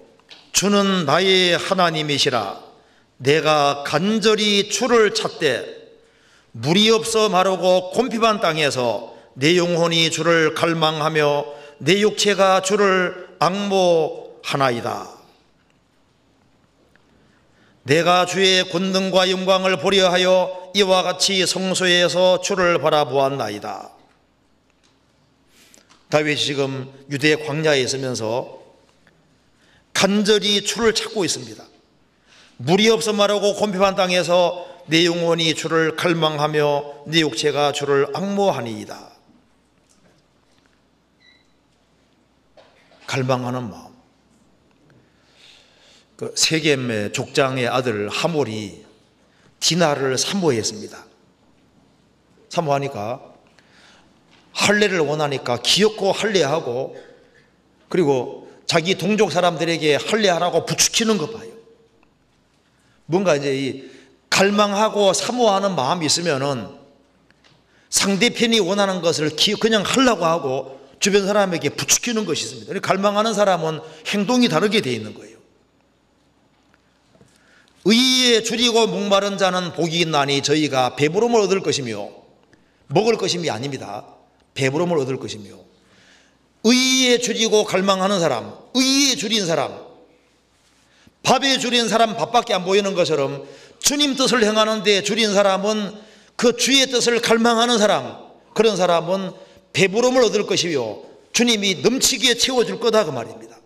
주는 나의 하나님이시라. 내가 간절히 주를 찾되 물이 없어 마르고 곰핍한 땅에서 내 영혼이 주를 갈망하며 내 육체가 주를 앙모하나이다. 내가 주의 권능과 영광을 보려 하여 이와 같이 성소에서 주를 바라보았나이다. 다윗이 지금 유대 광야에 있으면서 간절히 주를 찾고 있습니다. 물이 없어 마르고 곰핍한 땅에서 내 영혼이 주를 갈망하며 내 육체가 주를 앙모하니이다. 갈망하는 마음. 그 세겜의 족장의 아들 하몰이 디나를 사모했습니다. 사모하니까 할례를 원하니까 귀엽고 할례하고, 그리고 자기 동족 사람들에게 할례하라고 부추기는 거 봐요. 뭔가 이제 이 갈망하고 사모하는 마음이 있으면은 상대편이 원하는 것을 그냥 하려고 하고 주변 사람에게 부추기는 것이 있습니다. 갈망하는 사람은 행동이 다르게 되어 있는 거예요. 의에 줄이고 목마른 자는 복이 있나니 저희가 배부름을 얻을 것이며, 먹을 것임이 아닙니다. 배부름을 얻을 것이며, 의에 줄이고 갈망하는 사람, 의에 줄인 사람, 밥에 줄인 사람 밥밖에 안 보이는 것처럼 주님 뜻을 행하는 데 줄인 사람은 그 주의 뜻을 갈망하는 사람, 그런 사람은 배부름을 얻을 것이요 주님이 넘치게 채워줄 거다 그 말입니다.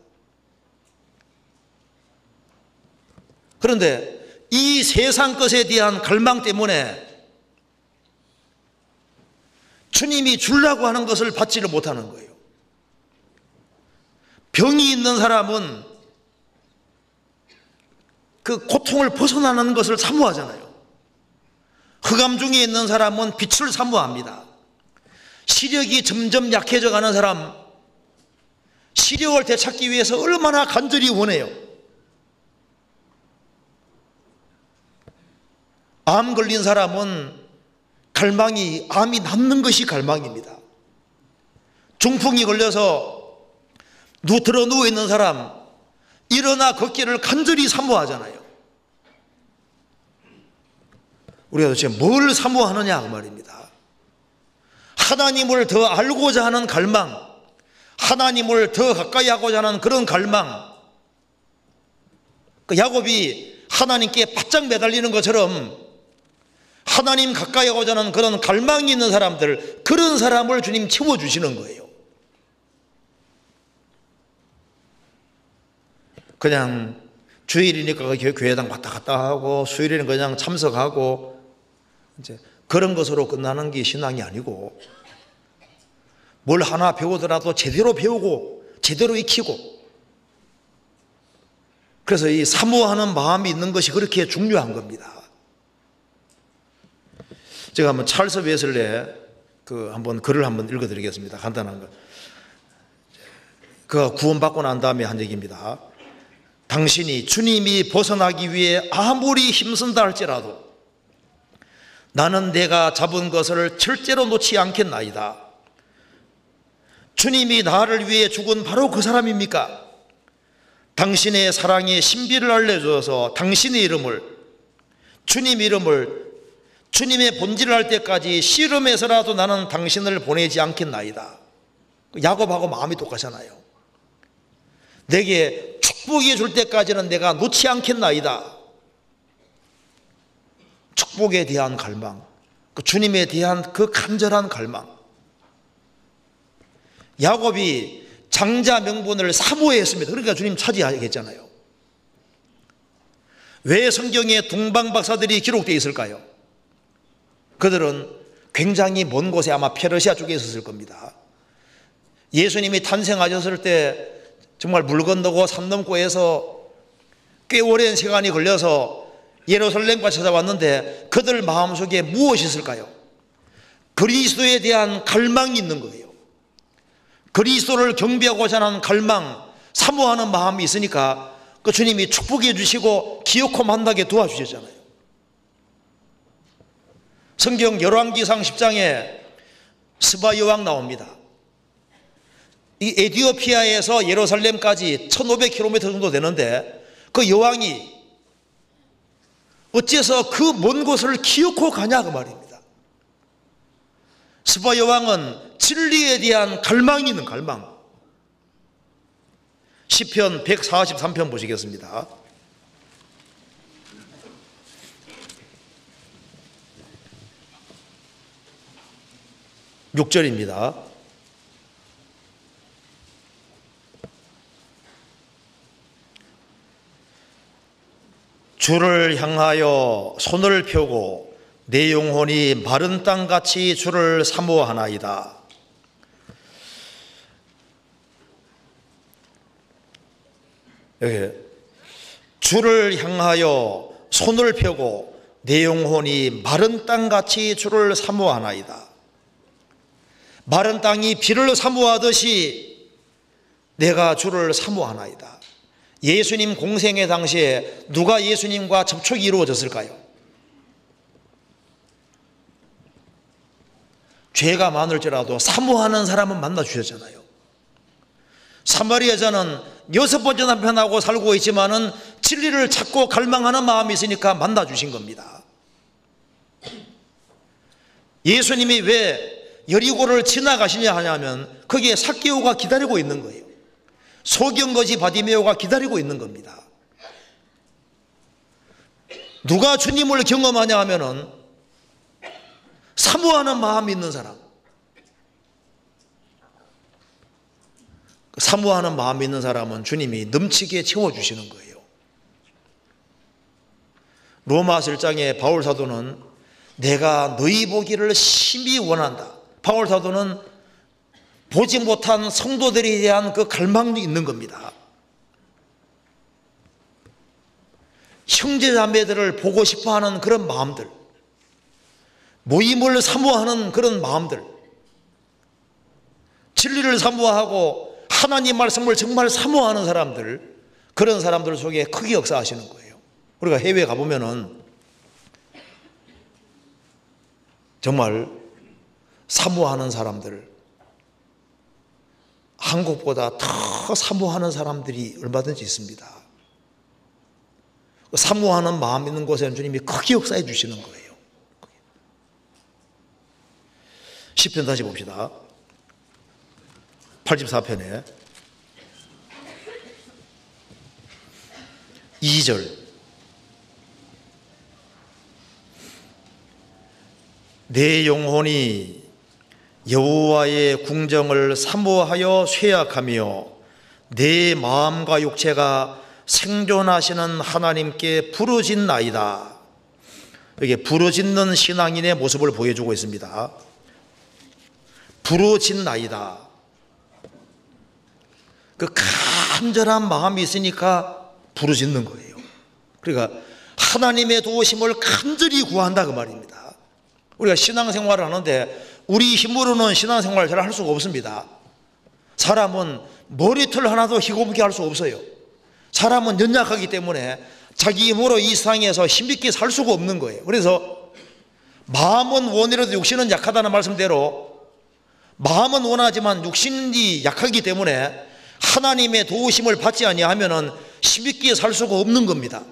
그런데 이 세상 것에 대한 갈망 때문에 주님이 주려고 하는 것을 받지를 못하는 거예요. 병이 있는 사람은 그 고통을 벗어나는 것을 사모하잖아요. 흑암 중에 있는 사람은 빛을 사모합니다. 시력이 점점 약해져 가는 사람, 시력을 되찾기 위해서 얼마나 간절히 원해요. 암 걸린 사람은 갈망이, 암이 낫는 것이 갈망입니다. 중풍이 걸려서 들어 누워있는 사람, 일어나 걷기를 간절히 사모하잖아요. 우리가 도대체 뭘 사모하느냐 그 말입니다. 하나님을 더 알고자 하는 갈망, 하나님을 더 가까이 하고자 하는 그런 갈망. 그 야곱이 하나님께 바짝 매달리는 것처럼 하나님 가까이 하고자 하는 그런 갈망이 있는 사람들, 그런 사람을 주님 채워주시는 거예요. 그냥 주일이니까 교회당 왔다 갔다 하고 수요일에는 그냥 참석하고 이제 그런 것으로 끝나는 게 신앙이 아니고, 뭘 하나 배우더라도 제대로 배우고 제대로 익히고, 그래서 이 사모하는 마음이 있는 것이 그렇게 중요한 겁니다. 제가 한번 찰스 웨슬레의 한번 글을 한번 읽어드리겠습니다. 간단한 거. 그가 구원받고 난 다음에 한 얘기입니다. 당신이 주님이 벗어나기 위해 아무리 힘쓴다 할지라도 나는 내가 잡은 것을 절대로 놓지 않겠나이다. 주님이 나를 위해 죽은 바로 그 사람입니까? 당신의 사랑의 신비를 알려줘서 당신의 이름을, 주님 이름을, 주님의 본질을 알 때까지 씨름해서라도 나는 당신을 보내지 않겠나이다. 야곱하고 마음이 똑같잖아요. 내게 축복해 줄 때까지는 내가 놓지 않겠나이다. 축복에 대한 갈망, 주님에 대한 그 간절한 갈망. 야곱이 장자 명분을 사모했습니다. 그러니까 주님 차지하겠잖아요. 왜 성경에 동방박사들이 기록되어 있을까요? 그들은 굉장히 먼 곳에 아마 페르시아 쪽에 있었을 겁니다. 예수님이 탄생하셨을 때 정말 물 건너고 산 넘고 해서 꽤 오랜 시간이 걸려서 예루살렘까지 찾아왔는데 그들 마음속에 무엇이 있을까요? 그리스도에 대한 갈망이 있는 거예요. 그리스도를 경배하고자 하는 갈망, 사모하는 마음이 있으니까 그 주님이 축복해 주시고 기어코 만나게 도와주셨잖아요. 성경 열왕기상 10장에 스바 여왕 나옵니다. 이 에티오피아에서 예루살렘까지 1500km 정도 되는데 그 여왕이 어째서 그 먼 곳을 기어코 가냐 그 말입니다. 스바 여왕은 진리에 대한 갈망이 있는 갈망. 시편 143편 보시겠습니다. 6절입니다. 주를 향하여 손을 펴고 내 영혼이 마른 땅같이 주를 사모하나이다. 여기 주를 향하여 손을 펴고 내 영혼이 마른 땅같이 주를 사모하나이다. 마른 땅이 비를 사모하듯이 내가 주를 사모하나이다. 예수님 공생의 당시에 누가 예수님과 접촉이 이루어졌을까요? 죄가 많을지라도 사모하는 사람은 만나 주셨잖아요. 사마리아 여자는 6번째 남편하고 살고 있지만은 진리를 찾고 갈망하는 마음이 있으니까 만나 주신 겁니다. 예수님이 왜 여리고를 지나가시냐 하냐면 거기에 삭개오가 기다리고 있는 거예요. 소경거지 바디메오가 기다리고 있는 겁니다. 누가 주님을 경험하냐 하면은 사모하는 마음이 있는 사람, 사모하는 마음이 있는 사람은 주님이 넘치게 채워주시는 거예요. 로마서 1장에 바울 사도는 내가 너희 보기를 심히 원한다. 바울 사도는 보지 못한 성도들에 대한 그 갈망이 있는 겁니다. 형제 자매들을 보고 싶어하는 그런 마음들, 모임을 사모하는 그런 마음들, 진리를 사모하고 하나님 말씀을 정말 사모하는 사람들, 그런 사람들 속에 크게 역사하시는 거예요. 우리가 해외에 가보면은 정말 사모하는 사람들, 한국보다 더 사모하는 사람들이 얼마든지 있습니다. 사모하는 마음 있는 곳에는 주님이 크게 역사해 주시는 거예요. 시편 다시 봅시다. 84편에 2절 내 영혼이 여호와의 궁정을 사모하여 쇠약하며 내 마음과 육체가 생존하시는 하나님께 부르짖나이다. 이게 부르짖는 신앙인의 모습을 보여주고 있습니다. 부르짖나이다. 그 간절한 마음이 있으니까 부르짖는 거예요. 그러니까 하나님의 도우심을 간절히 구한다 그 말입니다. 우리가 신앙생활을 하는데 우리 힘으로는 신앙생활을 잘 할 수가 없습니다. 사람은 머리털 하나도 희고롭게 할 수 없어요. 사람은 연약하기 때문에 자기 힘으로 이 세상에서 힘있게 살 수가 없는 거예요. 그래서 마음은 원이라도 육신은 약하다는 말씀대로 마음은 원하지만 육신이 약하기 때문에 하나님의 도우심을 받지 아니하면은 힘있게 살 수가 없는 겁니다.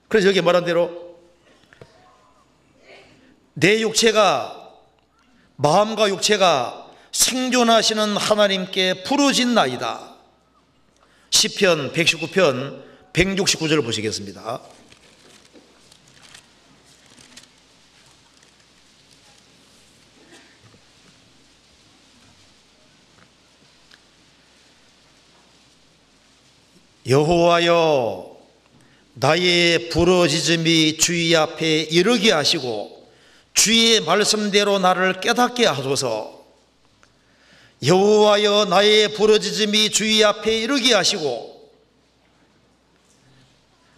그래서 여기 말한 대로 내 육체가, 마음과 육체가 생존하시는 하나님께 부르짖나이다. 시편 119편 169절을 보시겠습니다. 여호와여, 나의 부르짖음이 주의 앞에 이르게 하시고 주의 말씀대로 나를 깨닫게 하소서. 여호와여, 나의 부르짖음이 주의 앞에 이르게 하시고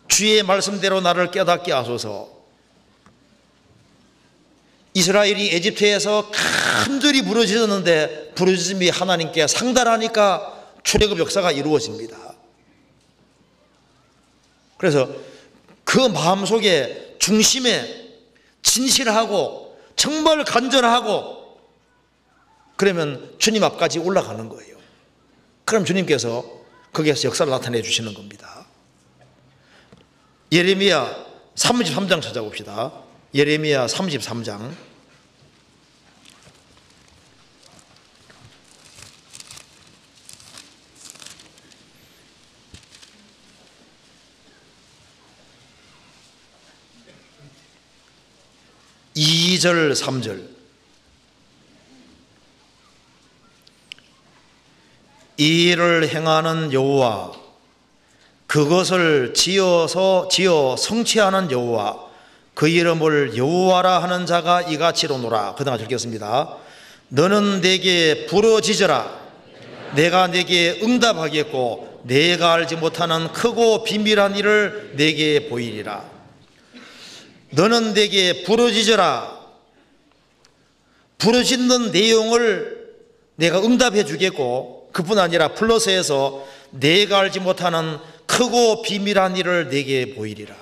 주의 말씀대로 나를 깨닫게 하소서. 이스라엘이 에집트에서 간절히 부르짖었는데 부르짖음이 하나님께 상달하니까 출애굽 역사가 이루어집니다. 그래서 그 마음속에 중심에 진실하고 정말 간절하고 그러면 주님 앞까지 올라가는 거예요. 그럼 주님께서 거기에서 역사를 나타내 주시는 겁니다. 예레미야 33장 찾아봅시다. 예레미야 33장 2절 3절. 이 일을 행하는 여호와, 그것을 지어 성취하는 여호와, 그 이름을 여호와라 하는 자가 이같이로노라. 그 다음 읽겠습니다. 너는 내게 부르짖으라. 내가 내게 응답하겠고 내가 알지 못하는 크고 비밀한 일을 내게 보이리라. 너는 내게 부르짖으라. 부르짖는 내용을 내가 응답해 주겠고 그뿐 아니라 플러스해서 내가 알지 못하는 크고 비밀한 일을 내게 보이리라.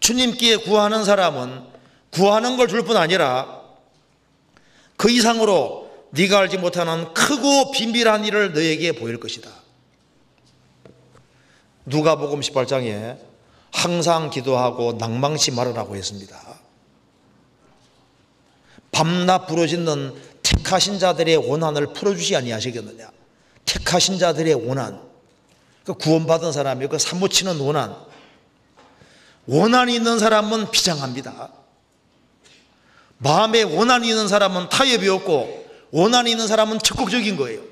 주님께 구하는 사람은 구하는 걸 줄 뿐 아니라 그 이상으로 네가 알지 못하는 크고 비밀한 일을 너에게 보일 것이다. 누가복음 18장에 항상 기도하고 낭망치 말으라고 했습니다. 밤낮 부르짖는 택하신 자들의 원한을 풀어주시 아니하시겠느냐. 택하신 자들의 원한, 그 구원받은 사람이 그 사무치는 원한이 있는 사람은 비장합니다. 마음에 원한이 있는 사람은 타협이 없고 원한이 있는 사람은 적극적인 거예요.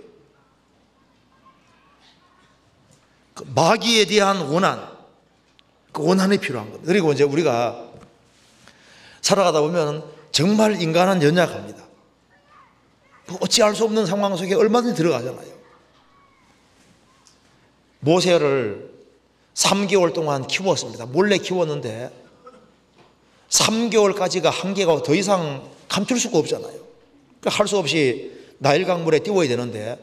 그 마귀에 대한 원한, 그 원한이 필요한 겁니다. 그리고 이제 우리가 살아가다 보면 정말 인간은 연약합니다. 어찌할 수 없는 상황 속에 얼마든지 들어가잖아요. 모세를 3개월 동안 키웠습니다. 몰래 키웠는데 3개월까지가 한계가 더 이상 감출 수가 없잖아요. 할 수 없이 나일 강물에 띄워야 되는데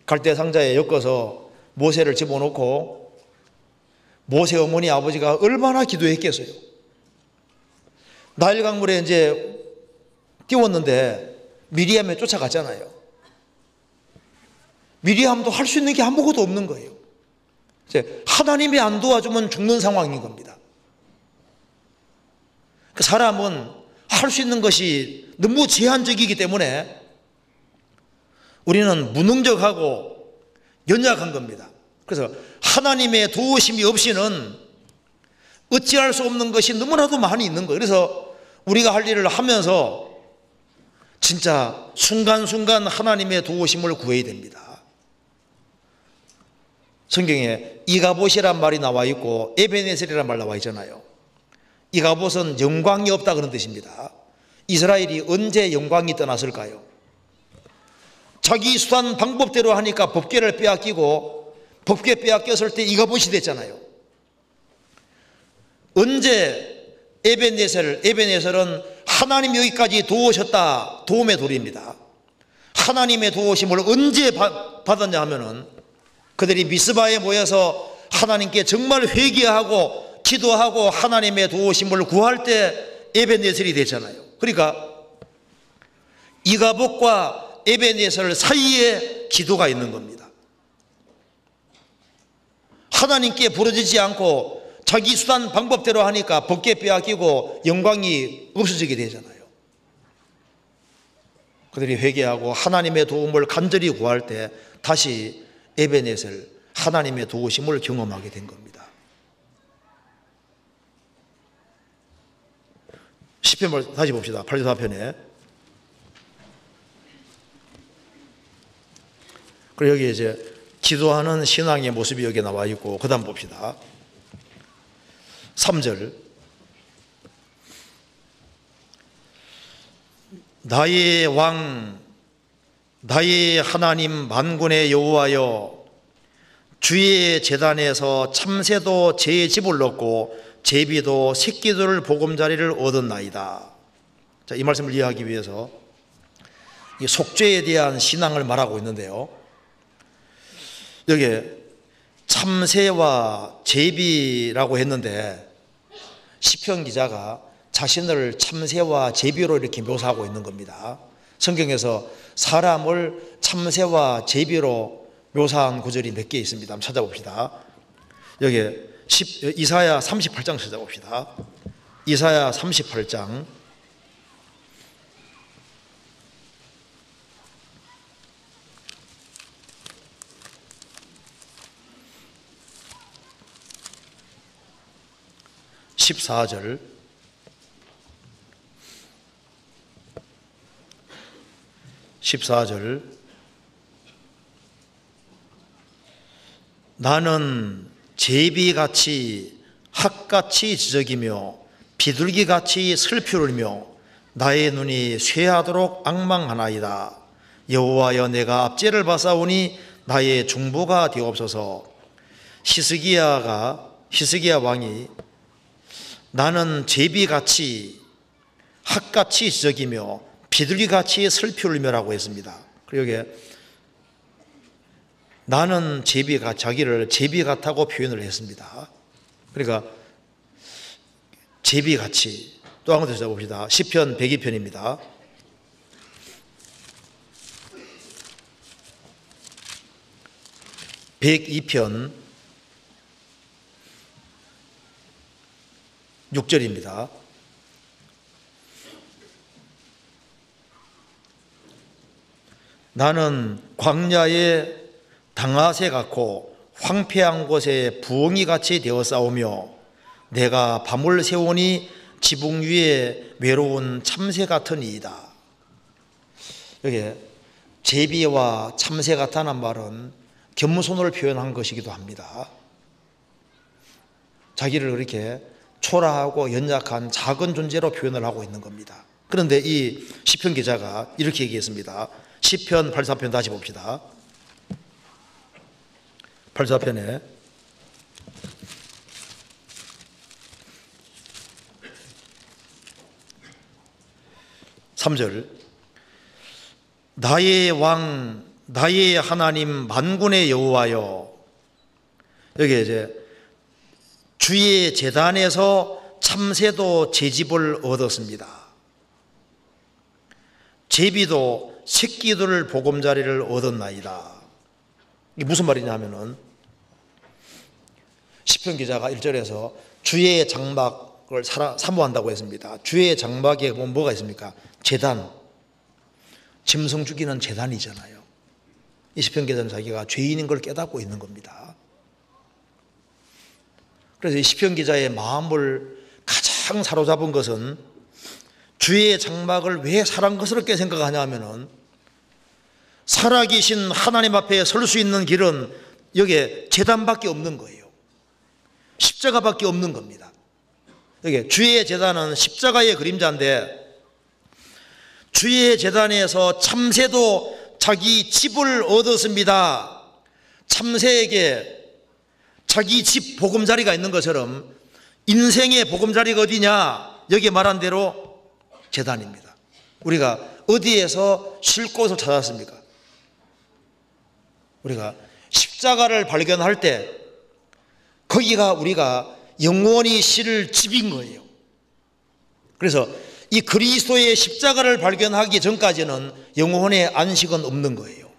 갈대 상자에 엮어서 모세를 집어넣고 모세 어머니 아버지가 얼마나 기도했겠어요. 나일 강물에 이제 띄웠는데 미리암에 쫓아갔잖아요. 미리암도 할 수 있는 게 아무것도 없는 거예요. 이제 하나님이 안 도와주면 죽는 상황인 겁니다. 그 사람은 할 수 있는 것이 너무 제한적이기 때문에 우리는 무능력하고 연약한 겁니다. 그래서 하나님의 도우심이 없이는 어찌할 수 없는 것이 너무나도 많이 있는 거예요. 그래서 우리가 할 일을 하면서 진짜 순간순간 하나님의 도우심을 구해야 됩니다. 성경에 이가봇이란 말이 나와 있고 에베네셀이란 말 나와 있잖아요. 이가봇은 영광이 없다 그런 뜻입니다. 이스라엘이 언제 영광이 떠났을까요? 자기 수단 방법대로 하니까 법궤를 빼앗기고 법궤 빼앗겼을 때 이가봇이 됐잖아요. 언제 에벤에셀은 하나님 여기까지 도우셨다, 도움의 돌입니다. 하나님의 도우심을 언제 받았냐 하면은 그들이 미스바에 모여서 하나님께 정말 회개하고 기도하고 하나님의 도우심을 구할 때 에벤에셀이 됐잖아요. 그러니까 이가봇과 에벤에셀 사이에 기도가 있는 겁니다. 하나님께 부르짖지 않고 자기 수단 방법대로 하니까 법궤 빼앗기고 영광이 없어지게 되잖아요. 그들이 회개하고 하나님의 도움을 간절히 구할 때 다시 에벤에셀 하나님의 도우심을 경험하게 된 겁니다. 시편 다시 봅시다. 84편에. 그리고 여기 이제 기도하는 신앙의 모습이 여기 나와 있고, 그 다음 봅시다. 3절. 나의 왕, 나의 하나님 만군의 여호와여, 주의 제단에서 참새도 제 집을 얻고 제비도 새끼들 보금자리를 얻었나이다. 자, 이 말씀을 이해하기 위해서 이 속죄에 대한 신앙을 말하고 있는데요, 여기 참새와 제비라고 했는데 시편 기자가 자신을 참새와 제비로 이렇게 묘사하고 있는 겁니다. 성경에서 사람을 참새와 제비로 묘사한 구절이 몇 개 있습니다. 한번 찾아봅시다. 여기 이사야 38장 찾아봅시다. 이사야 38장 14절. 나는 제비같이 학같이 지적이며 비둘기같이 슬피를 울며 나의 눈이 쇠하도록 앙망하나이다. 여호와여, 내가 압제를 받사오니 나의 중보가 되옵소서. 히스기야 왕이 나는 제비같이 학같이 지적이며 비둘기같이 슬피 울며라고 했습니다. 그리고 여기 나는 자기를 제비 같다고 표현을 했습니다. 그러니까 제비같이. 또 한 번 더 찾아봅시다. 시편 102편입니다. (102편) 6절입니다. 나는 광야에 당아새 같고 황폐한 곳에 부엉이같이 되어 싸우며 내가 밤을 새우니 지붕 위에 외로운 참새 같으니이다. 여기 제비와 참새 같다는 말은 겸손을 표현한 것이기도 합니다. 자기를 그렇게 초라하고 연약한 작은 존재로 표현을 하고 있는 겁니다. 그런데 이 시편 기자가 이렇게 얘기했습니다. 시편 84편 다시 봅시다. 84편에 3절. 나의 왕, 나의 하나님 만군의 여호와여. 여기 이제 주의 제단에서 참새도 제 집을 얻었습니다. 제비도 새끼들 보금자리를 얻었나이다. 이게 무슨 말이냐 하면은 시편 기자가 1절에서 주의 장막을 사모한다고 했습니다. 주의 장막에 보면 뭐가 있습니까? 제단, 짐승 죽이는 제단이잖아요. 이 시편 기자는 자기가 죄인인 걸 깨닫고 있는 겁니다. 그래서 이 시편 기자의 마음을 가장 사로잡은 것은 주의 장막을 왜 사랑 것스럽게 생각하냐 하면은 살아계신 하나님 앞에 설 수 있는 길은 여기에 제단밖에 없는 거예요. 십자가밖에 없는 겁니다. 이게 주의 제단은 십자가의 그림자인데, 주의 제단에서 참새도 자기 집을 얻었습니다. 참새에게 자기 집 보금자리가 있는 것처럼 인생의 보금자리가 어디냐? 여기 말한 대로 제단입니다. 우리가 어디에서 쉴 곳을 찾았습니까? 우리가 십자가를 발견할 때 거기가 우리가 영원히 쉴 집인 거예요. 그래서 이 그리스도의 십자가를 발견하기 전까지는 영혼의 안식은 없는 거예요.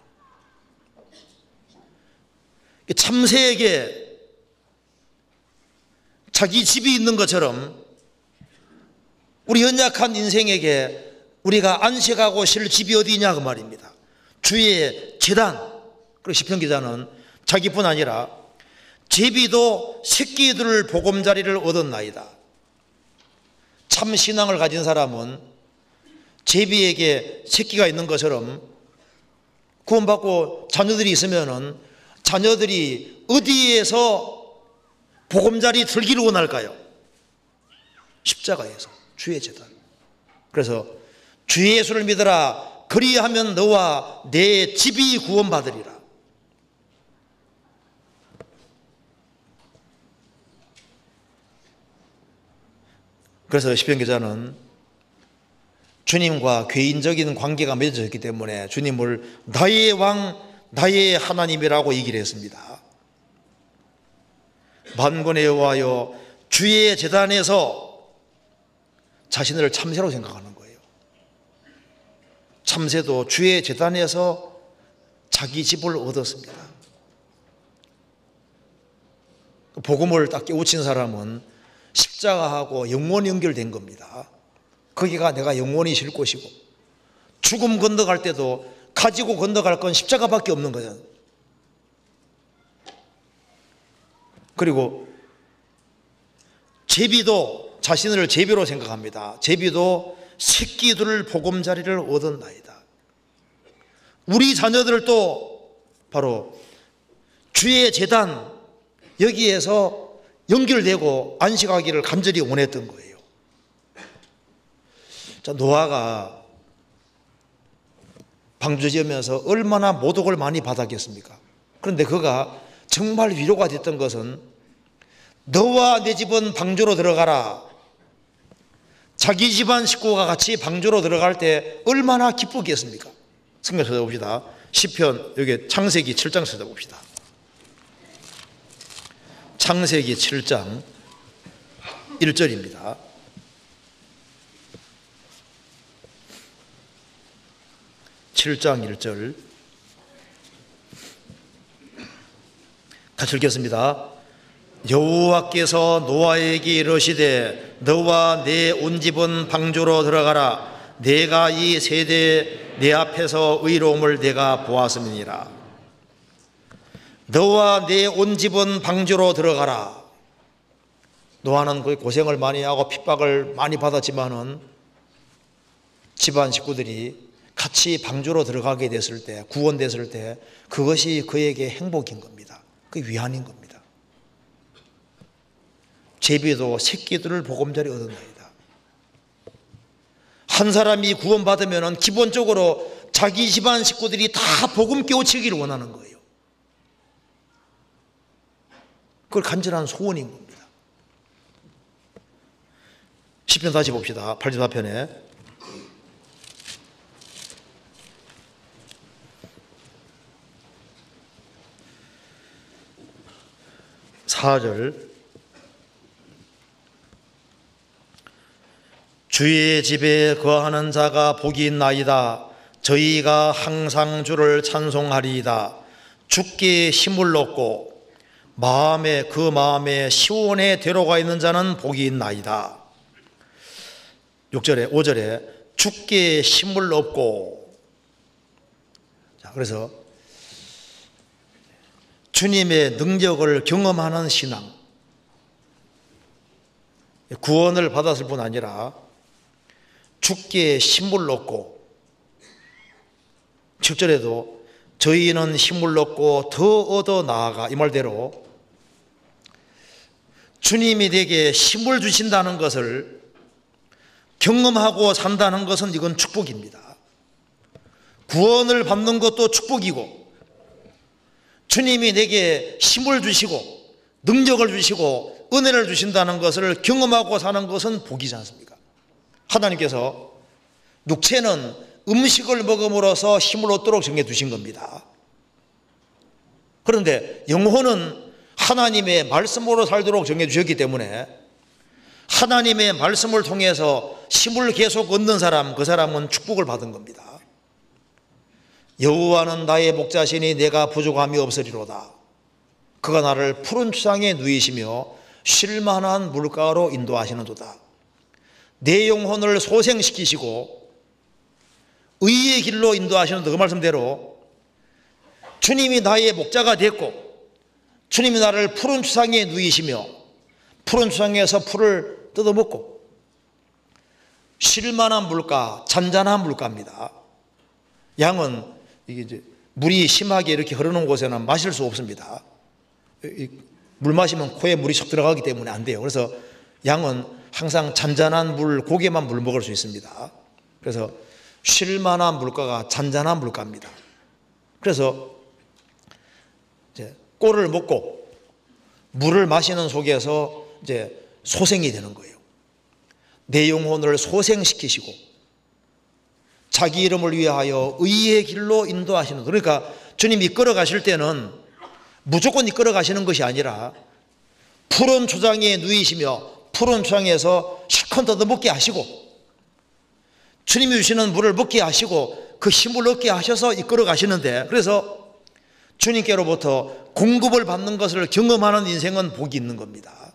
참새에게 자기 집이 있는 것처럼 우리 연약한 인생에게 우리가 안식하고 쉴 집이 어디냐 그 말입니다. 주의 제단. 그리고 시편 기자는 자기뿐 아니라 제비도 새끼들을 보금자리를 얻었나이다. 참 신앙을 가진 사람은 제비에게 새끼가 있는 것처럼 구원받고 자녀들이 있으면은 자녀들이 어디에서 보금자리 들기를 원할까요? 십자가에서, 주의 제단. 그래서 주 예수를 믿으라. 그리하면 너와 내 집이 구원받으리라. 그래서 시편 기자는 주님과 개인적인 관계가 맺어졌기 때문에 주님을 나의 왕, 나의 하나님이라고 얘기를 했습니다. 만군의 여호와여, 주의 제단에서 자신을 참새로 생각하는 거예요. 참새도 주의 제단에서 자기 집을 얻었습니다. 복음을 딱 깨우친 사람은 십자가하고 영원히 연결된 겁니다. 거기가 내가 영원히 쉴 곳이고, 죽음 건너갈 때도 가지고 건너갈 건 십자가밖에 없는 거잖아요. 그리고 제비도 자신을 제비로 생각합니다. 제비도 새끼들을 보금자리를 얻었나이다. 우리 자녀들도 바로 주의 제단 여기에서 연결되고 안식하기를 간절히 원했던 거예요. 자, 노아가 방주 지으면서 얼마나 모독을 많이 받았겠습니까? 그런데 그가 정말 위로가 됐던 것은 너와 내 집은 방주로 들어가라. 자기 집안 식구가 같이 방주로 들어갈 때 얼마나 기쁘겠습니까? 성경 찾아봅시다. 시편, 여기 창세기 7장 찾아봅시다. 창세기 7장 1절입니다. (7장 1절) 같이 읽겠습니다. 여호와께서 노아에게 이르시되 너와 내 온 집은 방주로 들어가라. 내가 이 세대에 내 앞에서 의로움을 내가 보았음이니라. 너와 내 온 집은 방주로 들어가라. 노아는 거의 고생을 많이 하고 핍박을 많이 받았지만은 집안 식구들이 같이 방주로 들어가게 됐을 때, 구원됐을 때 그것이 그에게 행복인 겁니다. 그 위안인 겁니다. 제비도 새끼들을 보금자리 얻었나이다. 한 사람이 구원받으면 기본적으로 자기 집안 식구들이 다 복음 깨우치기를 원하는 거예요. 그걸 간절한 소원인 겁니다. 시편 다시 봅시다. 84편에 4절 주의 집에 거하는 자가 복이 있나이다. 저희가 항상 주를 찬송하리이다. 주께 힘을 얻고 그 마음에 시온에 들어가 있는 자는 복이 있나이다. 6절에 5절에 주께 힘을 얻고, 자, 그래서 주님의 능력을 경험하는 신앙, 구원을 받았을 뿐 아니라 주께 힘을 얻고, 7절에도 저희는 힘을 얻고 더 얻어 나아가, 이 말대로 주님이 내게 힘을 주신다는 것을 경험하고 산다는 것은 이건 축복입니다. 구원을 받는 것도 축복이고, 주님이 내게 힘을 주시고 능력을 주시고 은혜를 주신다는 것을 경험하고 사는 것은 복이지 않습니까? 하나님께서 육체는 음식을 먹음으로써 힘을 얻도록 정해두신 겁니다. 그런데 영혼은 하나님의 말씀으로 살도록 정해주셨기 때문에 하나님의 말씀을 통해서 힘을 계속 얻는 사람, 그 사람은 축복을 받은 겁니다. 여호와는 나의 목자시니 내가 부족함이 없으리로다. 그가 나를 푸른 추상에 누이시며 쉴 만한 물가로 인도하시는도다. 내 영혼을 소생시키시고 의의 길로 인도하시는 그 말씀대로 주님이 나의 목자가 됐고 주님이 나를 푸른 추상에 누이시며 푸른 추상에서 풀을 뜯어먹고 쉴 만한 물가, 잔잔한 물가입니다. 양은 이게 이제 물이 심하게 이렇게 흐르는 곳에는 마실 수 없습니다. 물 마시면 코에 물이 쏙 들어가기 때문에 안 돼요. 그래서 양은 항상 잔잔한 물, 고개만 물 먹을 수 있습니다. 그래서 쉴 만한 물가가 잔잔한 물가입니다. 그래서 이제 꼴을 먹고 물을 마시는 속에서 이제 소생이 되는 거예요. 내 영혼을 소생시키시고 자기 이름을 위하여 의의 길로 인도하시는, 그러니까 주님이 이끌어 가실 때는 무조건 이끌어 가시는 것이 아니라 푸른 초장에 누이시며 푸른 초장에서 실컷 얻어먹게 하시고 주님이 주시는 물을 먹게 하시고 그 힘을 얻게 하셔서 이끌어 가시는데, 그래서 주님께로부터 공급을 받는 것을 경험하는 인생은 복이 있는 겁니다.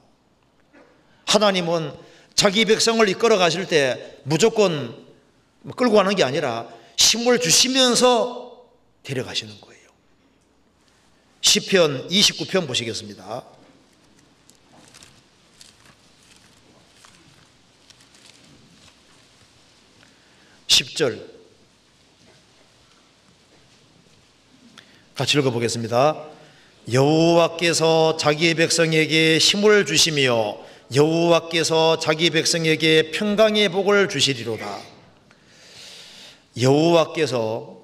하나님은 자기 백성을 이끌어 가실 때 무조건 끌고 가는 게 아니라 힘을 주시면서 데려가시는 거예요. 시편 29편 보시겠습니다. 10절 같이 읽어보겠습니다. 여호와께서 자기 백성에게 힘을 주시며 여호와께서 자기 백성에게 평강의 복을 주시리로다. 여호와께서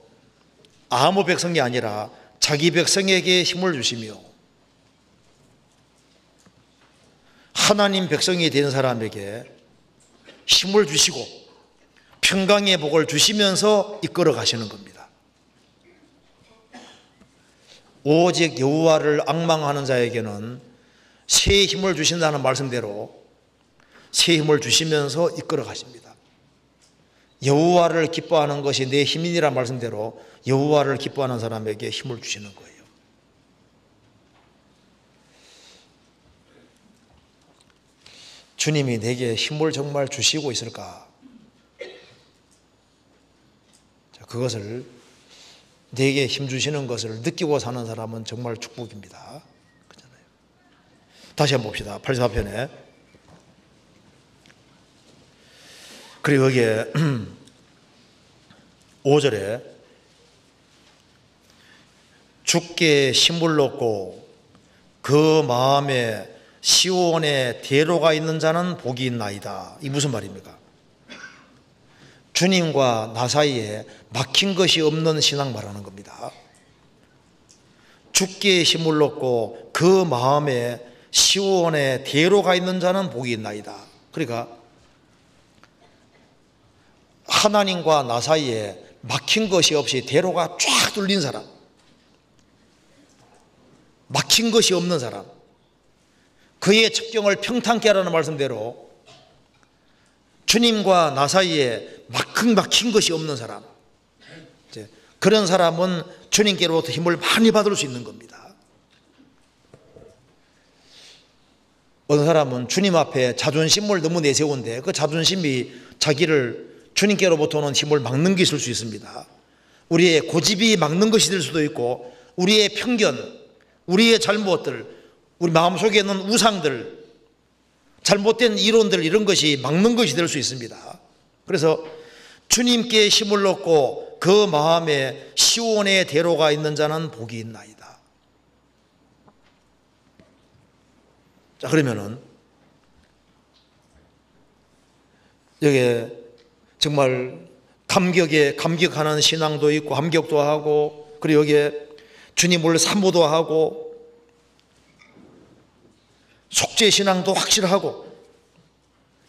아무 백성이 아니라 자기 백성에게 힘을 주시며 하나님 백성이 된 사람에게 힘을 주시고 평강의 복을 주시면서 이끌어 가시는 겁니다. 오직 여호와를 앙망하는 자에게는 새 힘을 주신다는 말씀대로 새 힘을 주시면서 이끌어 가십니다. 여호와를 기뻐하는 것이 내 힘이니란 말씀대로 여호와를 기뻐하는 사람에게 힘을 주시는 거예요. 주님이 내게 힘을 정말 주시고 있을까? 그것을 내게 힘 주시는 것을 느끼고 사는 사람은 정말 축복입니다. 그렇잖아요. 다시 한번 봅시다. 84편에. 그리고 여기에 5절에 주께 힘을 얻고 그 마음에 시온의 대로가 있는 자는 복이 있나이다. 이 무슨 말입니까? 주님과 나 사이에 막힌 것이 없는 신앙 말하는 겁니다. 주께 힘을 얻고 그 마음에 시온의 대로가 있는 자는 복이 있나이다. 그러니까 하나님과 나 사이에 막힌 것이 없이 대로가 쫙 뚫린 사람, 막힌 것이 없는 사람, 그의 첩경을 평탄케 하라는 말씀대로 주님과 나 사이에 막힌 것이 없는 사람, 그런 사람은 주님께로부터 힘을 많이 받을 수 있는 겁니다. 어떤 사람은 주님 앞에 자존심을 너무 내세운데 그 자존심이 자기를 주님께로부터는 힘을 막는 게 있을 수 있습니다. 우리의 고집이 막는 것이 될 수도 있고 우리의 편견, 우리의 잘못들, 우리 마음속에 있는 우상들, 잘못된 이론들, 이런 것이 막는 것이 될 수 있습니다. 그래서 주님께 힘을 얻고 그 마음에 시온의 대로가 있는 자는 복이 있나이다. 자, 그러면은 여기에 정말 감격하는 신앙도 있고 감격도 하고, 그리고 여기에 주님을 사모도 하고 속죄신앙도 확실하고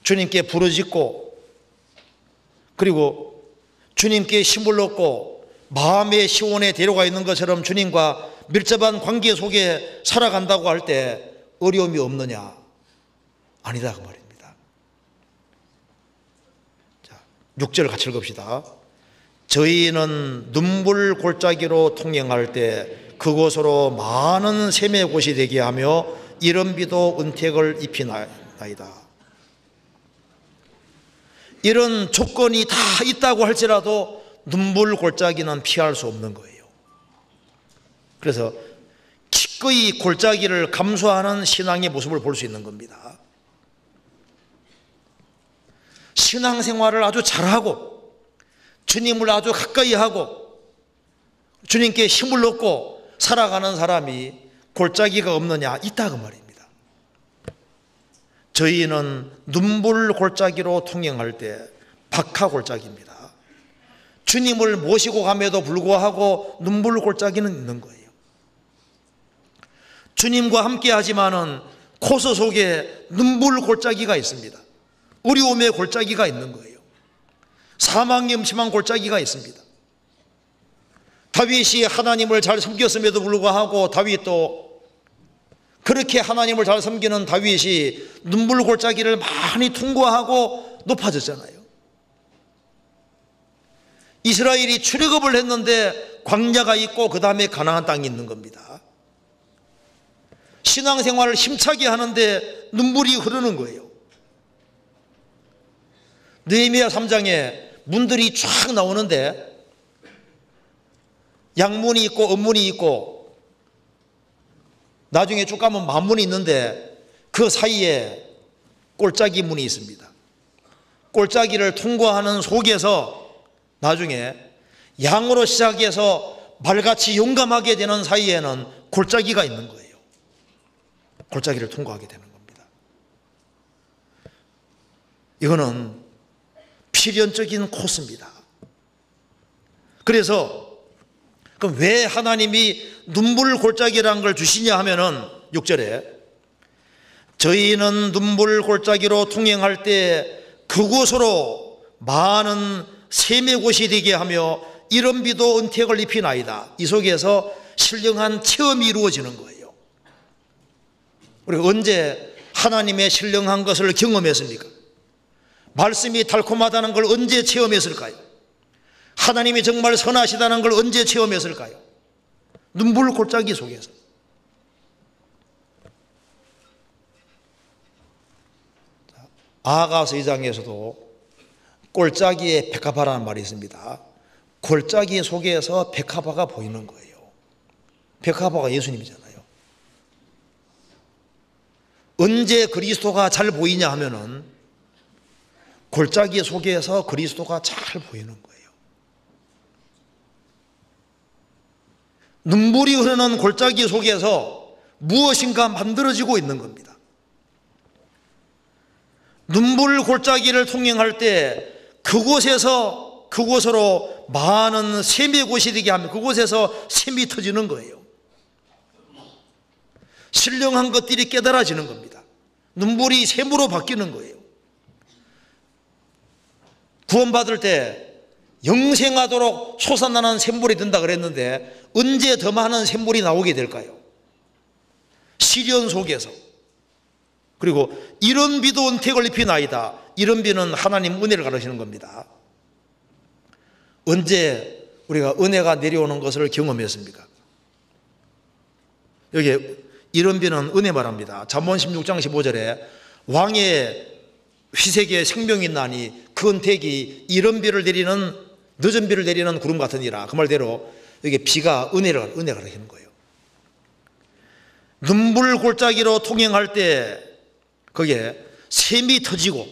주님께 부르짖고, 그리고 주님께 힘을 얻고 마음의 시온에 데려가 있는 것처럼 주님과 밀접한 관계 속에 살아간다고 할 때 어려움이 없느냐? 아니다 그 말입니다. 자, 6절 같이 읽읍시다. 저희는 눈물 골짜기로 통행할 때 그곳으로 많은 샘의 곳이 되게 하며 이른 비도 은택을 입히나이다. 이런 조건이 다 있다고 할지라도 눈물 골짜기는 피할 수 없는 거예요. 그래서 기꺼이 골짜기를 감수하는 신앙의 모습을 볼 수 있는 겁니다. 신앙생활을 아주 잘하고 주님을 아주 가까이 하고 주님께 힘을 얻고 살아가는 사람이 골짜기가 없느냐? 있다 그 말입니다. 저희는 눈물 골짜기로 통행할 때 박하 골짜기입니다. 주님을 모시고 감에도 불구하고 눈물 골짜기는 있는 거예요. 주님과 함께 하지만은 코스 속에 눈물 골짜기가 있습니다. 어려움의 골짜기가 있는 거예요. 사망이 음침한 골짜기가 있습니다. 다윗이 하나님을 잘 섬겼음에도 불구하고, 다윗도 그렇게 하나님을 잘 섬기는 다윗이 눈물 골짜기를 많이 통과하고 높아졌잖아요. 이스라엘이 출애굽을 했는데 광야가 있고 그 다음에 가나안 땅이 있는 겁니다. 신앙생활을 힘차게 하는데 눈물이 흐르는 거예요. 느헤미야 3장에 문들이 쫙 나오는데 양문이 있고 음문이 있고 나중에 쭉 가면 만문이 있는데 그 사이에 골짜기 문이 있습니다. 골짜기를 통과하는 속에서 나중에 양으로 시작해서 말같이 용감하게 되는 사이에는 골짜기가 있는 거예요. 골짜기를 통과하게 되는 겁니다. 이거는 필연적인 코스입니다. 그래서 그럼 왜 하나님이 눈물 골짜기라는 걸 주시냐 하면은 6절에 저희는 눈물 골짜기로 통행할 때 그곳으로 많은 샘의 곳이 되게 하며 이른 비도 은택을 입히나이다. 이 속에서 신령한 체험이 이루어지는 거예요. 우리가 언제 하나님의 신령한 것을 경험했습니까? 말씀이 달콤하다는 걸 언제 체험했을까요? 하나님이 정말 선하시다는 걸 언제 체험했을까요? 눈물 골짜기 속에서. 아가서 2장에서도 골짜기에 백합화라는 말이 있습니다. 골짜기 속에서 백합화가 보이는 거예요. 백합화가 예수님이잖아요. 언제 그리스도가 잘 보이냐 하면은 골짜기 속에서 그리스도가 잘 보이는 거예요. 눈물이 흐르는 골짜기 속에서 무엇인가 만들어지고 있는 겁니다. 눈물 골짜기를 통행할 때 그곳으로 많은 샘의 곳이 되게 하면 그곳에서 샘이 터지는 거예요. 신령한 것들이 깨달아지는 겁니다. 눈물이 샘으로 바뀌는 거예요. 구원받을 때 영생하도록 솟아나는 샘물이 된다 그랬는데 언제 더 많은 샘물이 나오게 될까요? 시련 속에서. 그리고 이른 비도 은택을 입히나이다. 이른 비는 하나님 은혜를 가르치는 겁니다. 언제 우리가 은혜가 내려오는 것을 경험했습니까? 여기 이른 비는 은혜 말합니다. 잠언 16장 15절에 왕의 휘색에 생명이 있나니 그 은택이 이른 비를 내리는 늦은 비를 내리는 구름 같으니라. 그 말대로 여기 비가 은혜가 가르치는 거예요. 눈물 골짜기로 통행할 때 거기에 샘이 터지고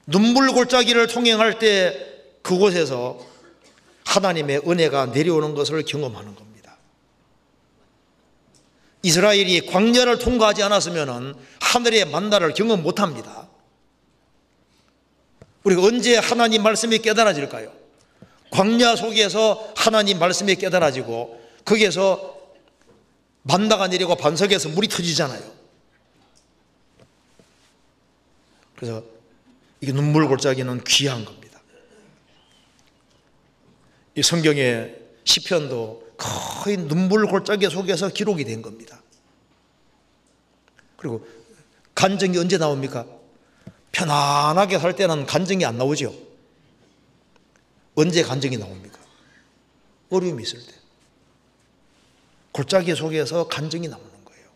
눈물 골짜기를 통행할 때 그곳에서 하나님의 은혜가 내려오는 것을 경험하는 겁니다. 이스라엘이 광야를 통과하지 않았으면 하늘의 만나를 경험 못합니다. 우리가 언제 하나님 말씀이 깨달아질까요? 광야 속에서 하나님 말씀이 깨달아지고 거기에서 만나가 내리고 반석에서 물이 터지잖아요. 그래서 이게 눈물 골짜기는 귀한 겁니다. 이 성경의 시편도 거의 눈물 골짜기 속에서 기록이 된 겁니다. 그리고 간증이 언제 나옵니까? 편안하게 살 때는 간증이 안 나오죠. 언제 간증이 나옵니까? 어려움이 있을 때. 골짜기 속에서 간증이 나오는 거예요.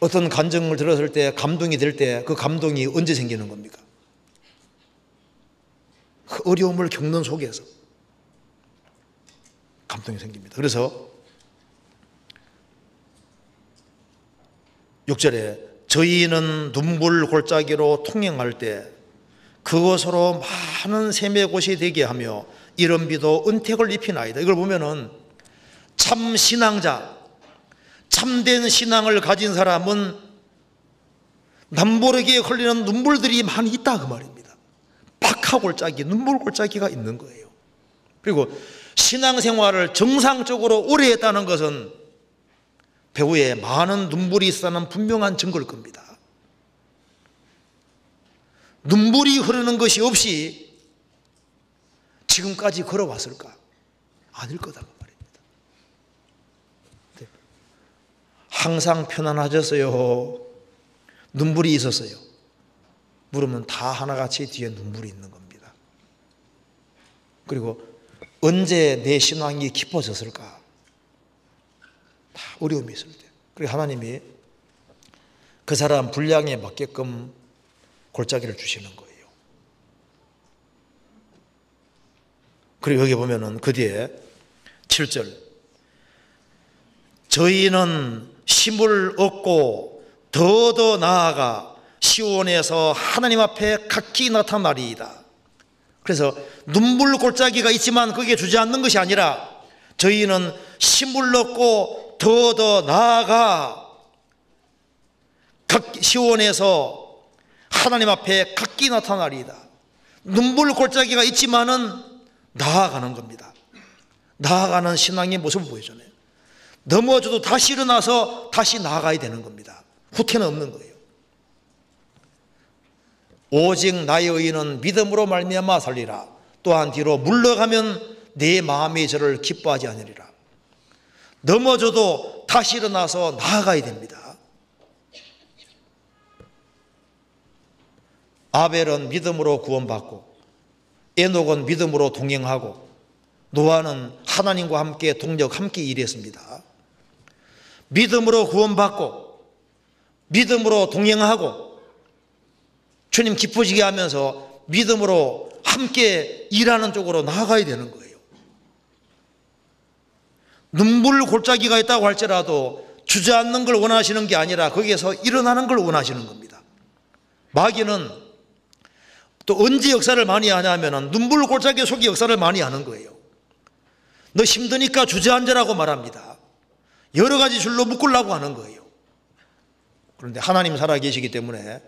어떤 간증을 들었을 때 감동이 될 때 그 감동이 언제 생기는 겁니까? 그 어려움을 겪는 속에서 감동이 생깁니다. 그래서 6절에 저희는 눈물 골짜기로 통행할 때 그것으로 많은 샘의 곳이 되게 하며 이런 비도 은택을 입히나이다. 이걸 보면은 참 신앙자, 참된 신앙을 가진 사람은 남모르게 흘리는 눈물들이 많이 있다 그 말입니다. 박하 골짜기, 눈물 골짜기가 있는 거예요. 그리고 신앙생활을 정상적으로 오래 했다는 것은 배후에 많은 눈물이 있다는 분명한 증거일 겁니다. 눈물이 흐르는 것이 없이 지금까지 걸어왔을까? 아닐 거다 그 말입니다. 항상 편안하셨어요? 눈물이 있었어요? 물으면 다 하나같이 뒤에 눈물이 있는 겁니다. 그리고 언제 내 신앙이 깊어졌을까? 다 어려움이 있을 때. 그리고 하나님이 그 사람 분량에 맞게끔 골짜기를 주시는 거예요. 그리고 여기 보면은 그 뒤에 7절 저희는 힘을 얻고 더 나아가 시온에서 하나님 앞에 각기 나타나리이다. 그래서 눈물 골짜기가 있지만 그게 주저앉는 것이 아니라 저희는 힘을 얻고 더 나아가 시온에서 하나님 앞에 각기 나타나리이다. 눈물 골짜기가 있지만은 나아가는 겁니다. 나아가는 신앙의 모습을 보여주네요. 넘어져도 다시 일어나서 다시 나아가야 되는 겁니다. 후퇴는 없는 거예요. 오직 나의 의인은 믿음으로 말미암아 살리라. 또한 뒤로 물러가면 내 마음이 저를 기뻐하지 않으리라. 넘어져도 다시 일어나서 나아가야 됩니다. 아벨은 믿음으로 구원받고 에녹은 믿음으로 동행하고 노아는 하나님과 함께 동력 함께 일했습니다. 믿음으로 구원받고 믿음으로 동행하고 주님 기쁘시게 하면서 믿음으로 함께 일하는 쪽으로 나아가야 되는 거예요. 눈물 골짜기가 있다고 할지라도 주저앉는 걸 원하시는 게 아니라 거기에서 일어나는 걸 원하시는 겁니다. 마귀는 또 언제 역사를 많이 하냐면 눈물 골짜기 속에 역사를 많이 하는 거예요. 너 힘드니까 주저앉으라고 말합니다. 여러 가지 줄로 묶으려고 하는 거예요. 그런데 하나님 살아계시기 때문에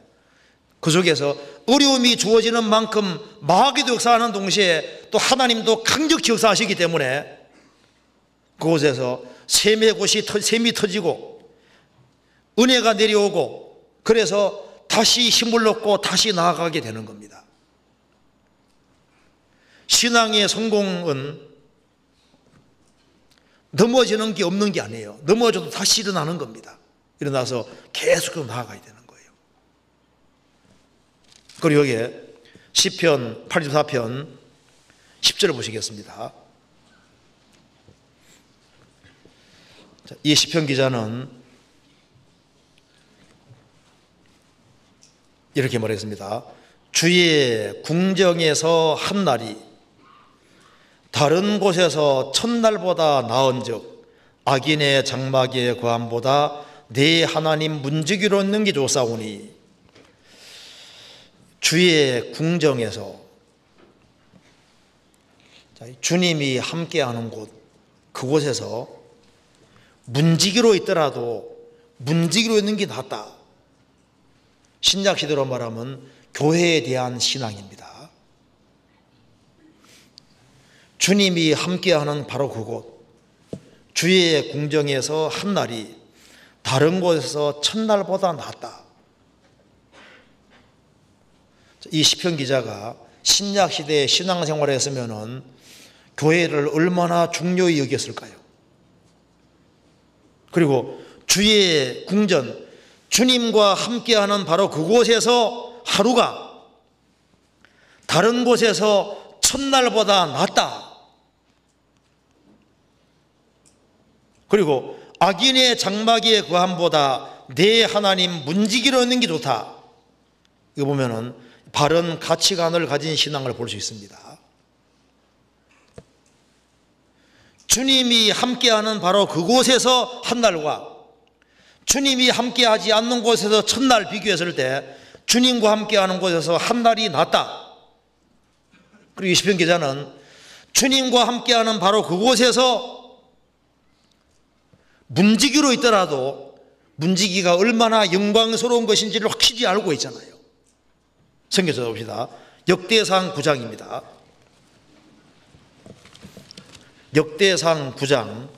그 속에서 어려움이 주어지는 만큼 마귀도 역사하는 동시에 또 하나님도 강력히 역사하시기 때문에 그곳에서 샘이 터지고 은혜가 내려오고 그래서 다시 힘을 얻고 다시 나아가게 되는 겁니다. 신앙의 성공은 넘어지는 게 없는 게 아니에요. 넘어져도 다시 일어나는 겁니다. 일어나서 계속 나아가야 되는 거예요. 그리고 여기에 시편 84편 10절을 보시겠습니다. 이 시편 기자는 이렇게 말했습니다. 주의 궁정에서 한 날이 다른 곳에서 첫날보다 나은즉 악인의 장막의 거함보다 내 하나님 문지기로 있는 게 좋사오니. 주의 궁정에서 주님이 함께하는 곳, 그곳에서 문지기로 있더라도 문지기로 있는 게 낫다. 신약 시대로 말하면 교회에 대한 신앙입니다. 주님이 함께하는 바로 그곳, 주의 궁정에서 한 날이 다른 곳에서 첫날보다 낫다. 이 시편 기자가 신약 시대의 신앙생활을 했으면은 교회를 얼마나 중요히 여겼을까요? 그리고 주의 궁전, 주님과 함께하는 바로 그곳에서 하루가 다른 곳에서 첫날보다 낫다. 그리고 악인의 장막의 거함보다 내 하나님 문지기로 있는 게 좋다. 이거 보면은 바른 가치관을 가진 신앙을 볼 수 있습니다. 주님이 함께하는 바로 그곳에서 한 날과 주님이 함께하지 않는 곳에서 첫날 비교했을 때 주님과 함께하는 곳에서 한 날이 낫다. 그리고 시편 기자는 주님과 함께하는 바로 그곳에서 문지기로 있더라도 문지기가 얼마나 영광스러운 것인지를 확실히 알고 있잖아요. 성경 찾아봅시다. 역대상 9장입니다. 역대상 9장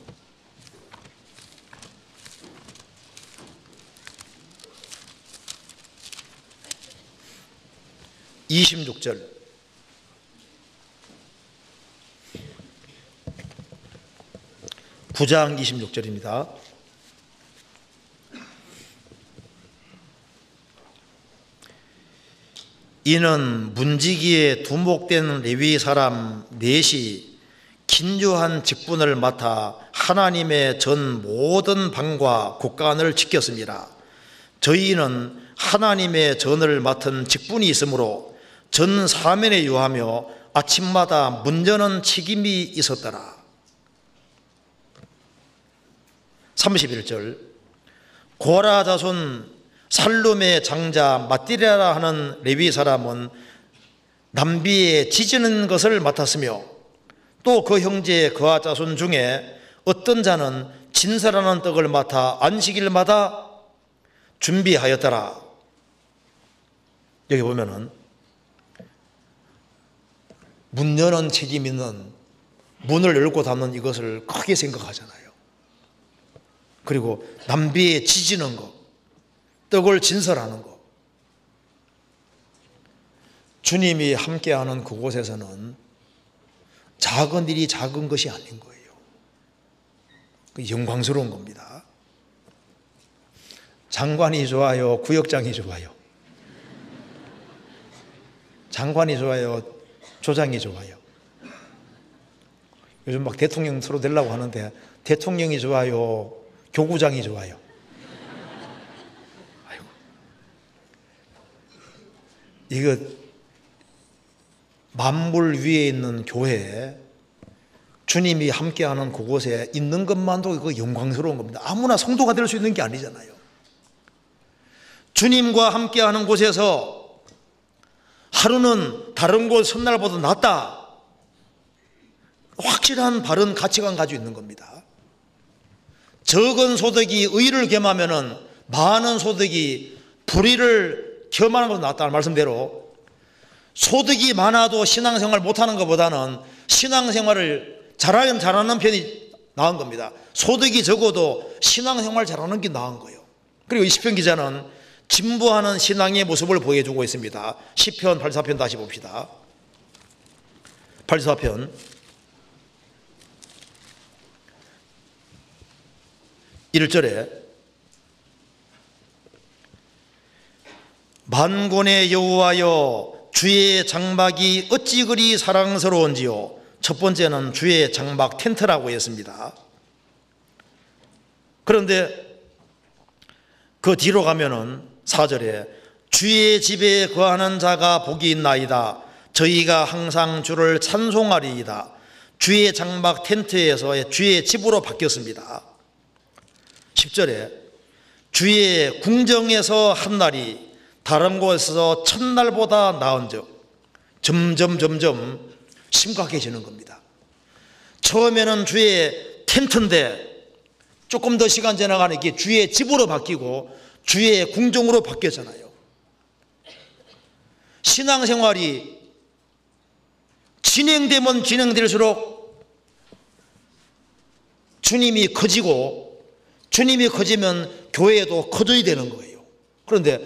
26절. (9장) 26절입니다. 이는 문지기에 두목된 레위 사람 넷이 긴유한 직분을 맡아 하나님의 전 모든 방과 곳간을 지켰습니다. 저희는 하나님의 전을 맡은 직분이 있으므로 전 사면에 유하며 아침마다 문 여는 책임이 있었더라. 31절. 고라 자손 살룸의 장자 마띠레라 하는 레위 사람은 남비에 지지는 것을 맡았으며 또 그 형제 그와 자손 중에 어떤 자는 진설하는 떡을 맡아 안식일마다 준비하였더라. 여기 보면은 문 여는 책임 있는, 문을 열고 닫는 이것을 크게 생각하잖아요. 그리고 남비에 지지는 것, 떡을 진설하는 것. 주님이 함께하는 그곳에서는 작은 일이 작은 것이 아닌 거예요. 영광스러운 겁니다. 장관이 좋아요, 구역장이 좋아요? 장관이 좋아요, 조장이 좋아요? 요즘 막 대통령 서로 되려고 하는데 대통령이 좋아요, 교구장이 좋아요? 아이고. 이거 만물 위에 있는 교회에 주님이 함께하는 그곳에 있는 것만도 이거 영광스러운 겁니다. 아무나 성도가 될 수 있는 게 아니잖아요. 주님과 함께하는 곳에서 하루는 다른 곳 첫날보다 낫다. 확실한 바른 가치관 가지고 있는 겁니다. 적은 소득이 의를 겸하면은 많은 소득이 불의를 겸하는 것보다 낫다는 말씀대로 소득이 많아도 신앙생활 못하는 것보다는 신앙생활을 잘하는 편이 나은 겁니다. 소득이 적어도 신앙생활 잘하는 게 나은 거예요. 그리고 이 시편 기자는 진보하는 신앙의 모습을 보여주고 있습니다. 시편 84편 다시 봅시다. 84편 1절에 만군의 여호와여 주의 장막이 어찌 그리 사랑스러운지요. 첫 번째는 주의 장막 텐트라고 했습니다. 그런데 그 뒤로 가면은 4절에 주의 집에 거하는 자가 복이 있나이다. 저희가 항상 주를 찬송하리이다. 주의 장막 텐트에서 주의 집으로 바뀌었습니다. 10절에 주의 궁정에서 한 날이 다른 곳에서 첫날보다 나은즉 점점 심각해지는 겁니다. 처음에는 주의 텐트인데 조금 더 시간 지나가니까 주의 집으로 바뀌고 주의 궁정으로 바뀌었잖아요. 신앙생활이 진행되면 진행될수록 주님이 커지고, 주님이 커지면 교회도 커져야 되는 거예요. 그런데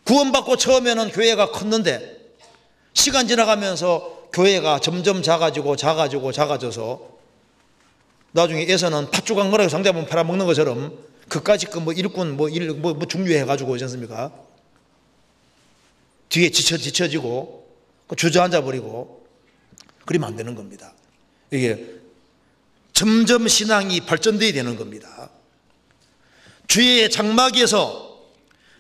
구원받고 처음에는 교회가 컸는데 시간 지나가면서 교회가 점점 작아져서 나중에 에서는 팥죽 한 거라고 상대방 팔아먹는 것처럼 그까짓 그 일꾼 중요해가지고 그렇지 않습니까? 뒤에 뒤처지고 주저앉아 버리고 그러면 안 되는 겁니다. 이게 점점 신앙이 발전돼야 되는 겁니다. 주의 장막에서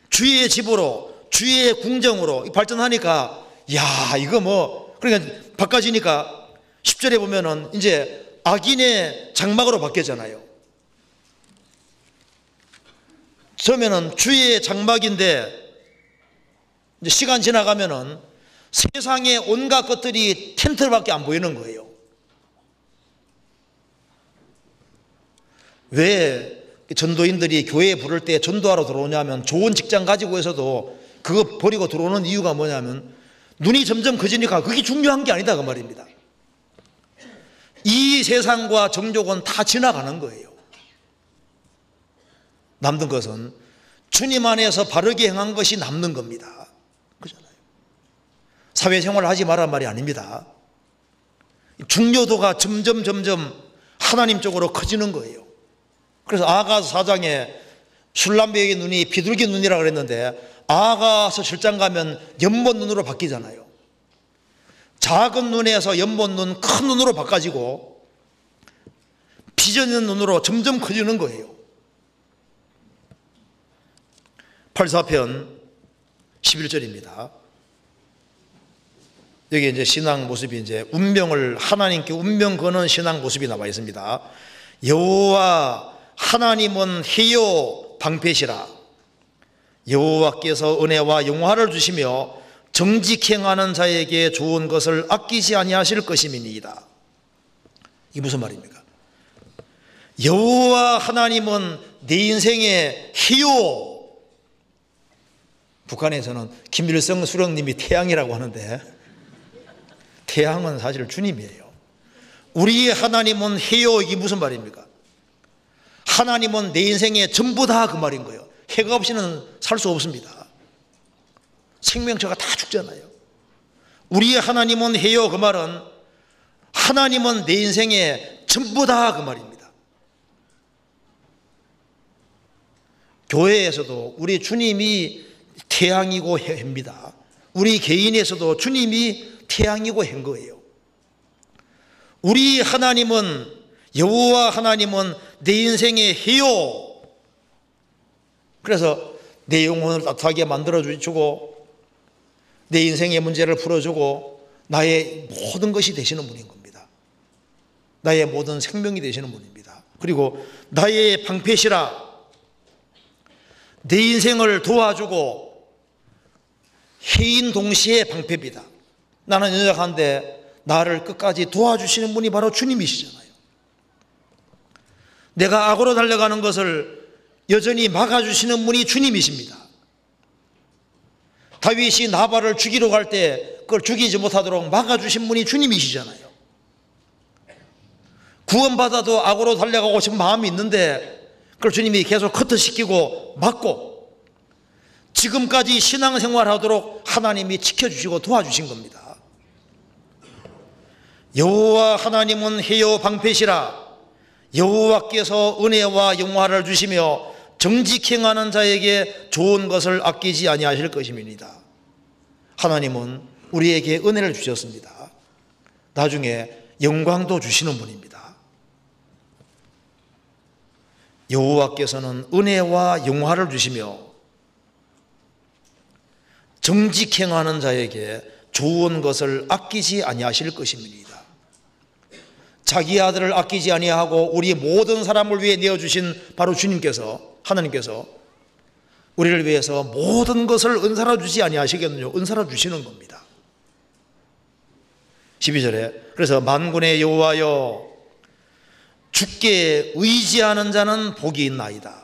주의 집으로, 주의 궁정으로 발전하니까, 야, 이거 그러니까 바꿔지니까 10절에 보면은 이제 악인의 장막으로 바뀌었잖아요. 처음에는 주의 장막인데 이제 시간 지나가면은 세상의 온갖 것들이 텐트밖에 안 보이는 거예요. 왜 전도인들이 교회에 부를 때 전도하러 들어오냐면, 좋은 직장 가지고 있어도 그거 버리고 들어오는 이유가 뭐냐면 눈이 점점 커지니까 그게 중요한 게 아니다 그 말입니다. 이 세상과 정욕은 다 지나가는 거예요. 남는 것은 주님 안에서 바르게 행한 것이 남는 겁니다. 그렇잖아요. 사회생활을 하지 말란 말이 아닙니다. 중요도가 점점 하나님 쪽으로 커지는 거예요. 그래서 아가서 4장에 술람배의 눈이 비둘기 눈이라고 그랬는데, 아가서 7장 가면 연못 눈으로 바뀌잖아요. 작은 눈에서 연못 눈, 큰 눈으로 바꿔지고 비전 있는 눈으로 점점 커지는 거예요. 84편 11절입니다. 여기 이제 신앙 모습이 이제 하나님께 운명 거는 신앙 모습이 나와 있습니다. 여호와 하나님은 해요 방패시라. 여호와께서 은혜와 영화를 주시며 정직행하는 자에게 좋은 것을 아끼지 아니하실 것임이니이다. 이게 무슨 말입니까? 여호와 하나님은 내 인생의 해요. 북한에서는 김일성 수령님이 태양이라고 하는데, 태양은 사실 주님이에요. 우리의 하나님은 해요. 이게 무슨 말입니까? 하나님은 내 인생의 전부 다 그 말인 거예요. 해가 없이는 살 수 없습니다. 생명체가 다 죽잖아요. 우리의 하나님은 해요. 그 말은 하나님은 내 인생의 전부 다 그 말입니다. 교회에서도 우리 주님이 태양이고 해입니다. 우리 개인에서도 주님이 태양이고 해인 거예요. 우리 하나님은, 여호와 하나님은 내 인생의 해요. 그래서 내 영혼을 따뜻하게 만들어주고 내 인생의 문제를 풀어주고 나의 모든 것이 되시는 분인 겁니다. 나의 모든 생명이 되시는 분입니다. 그리고 나의 방패시라. 내 인생을 도와주고 해인 동시에 방패입니다. 나는 연약한데 나를 끝까지 도와주시는 분이 바로 주님이시잖아요. 내가 악으로 달려가는 것을 여전히 막아주시는 분이 주님이십니다. 다윗이 나발을 죽이러 갈 때 그걸 죽이지 못하도록 막아주신 분이 주님이시잖아요. 구원받아도 악으로 달려가고 싶은 마음이 있는데 그걸 주님이 계속 커트시키고 막고 지금까지 신앙생활하도록 하나님이 지켜주시고 도와주신 겁니다. 여호와 하나님은 해요 방패시라. 여호와께서 은혜와 영화를 주시며 정직행하는 자에게 좋은 것을 아끼지 아니하실 것임이니이다. 하나님은 우리에게 은혜를 주셨습니다. 나중에 영광도 주시는 분입니다. 여호와께서는 은혜와 영화를 주시며 정직행하는 자에게 좋은 것을 아끼지 아니하실 것입니다. 자기 아들을 아끼지 아니하고 우리 모든 사람을 위해 내어주신 바로 주님께서, 하나님께서 우리를 위해서 모든 것을 은사로 주지 아니하시겠느냐. 은사로 주시는 겁니다. 12절에 그래서 만군의 여호와여 주께 의지하는 자는 복이 있나이다.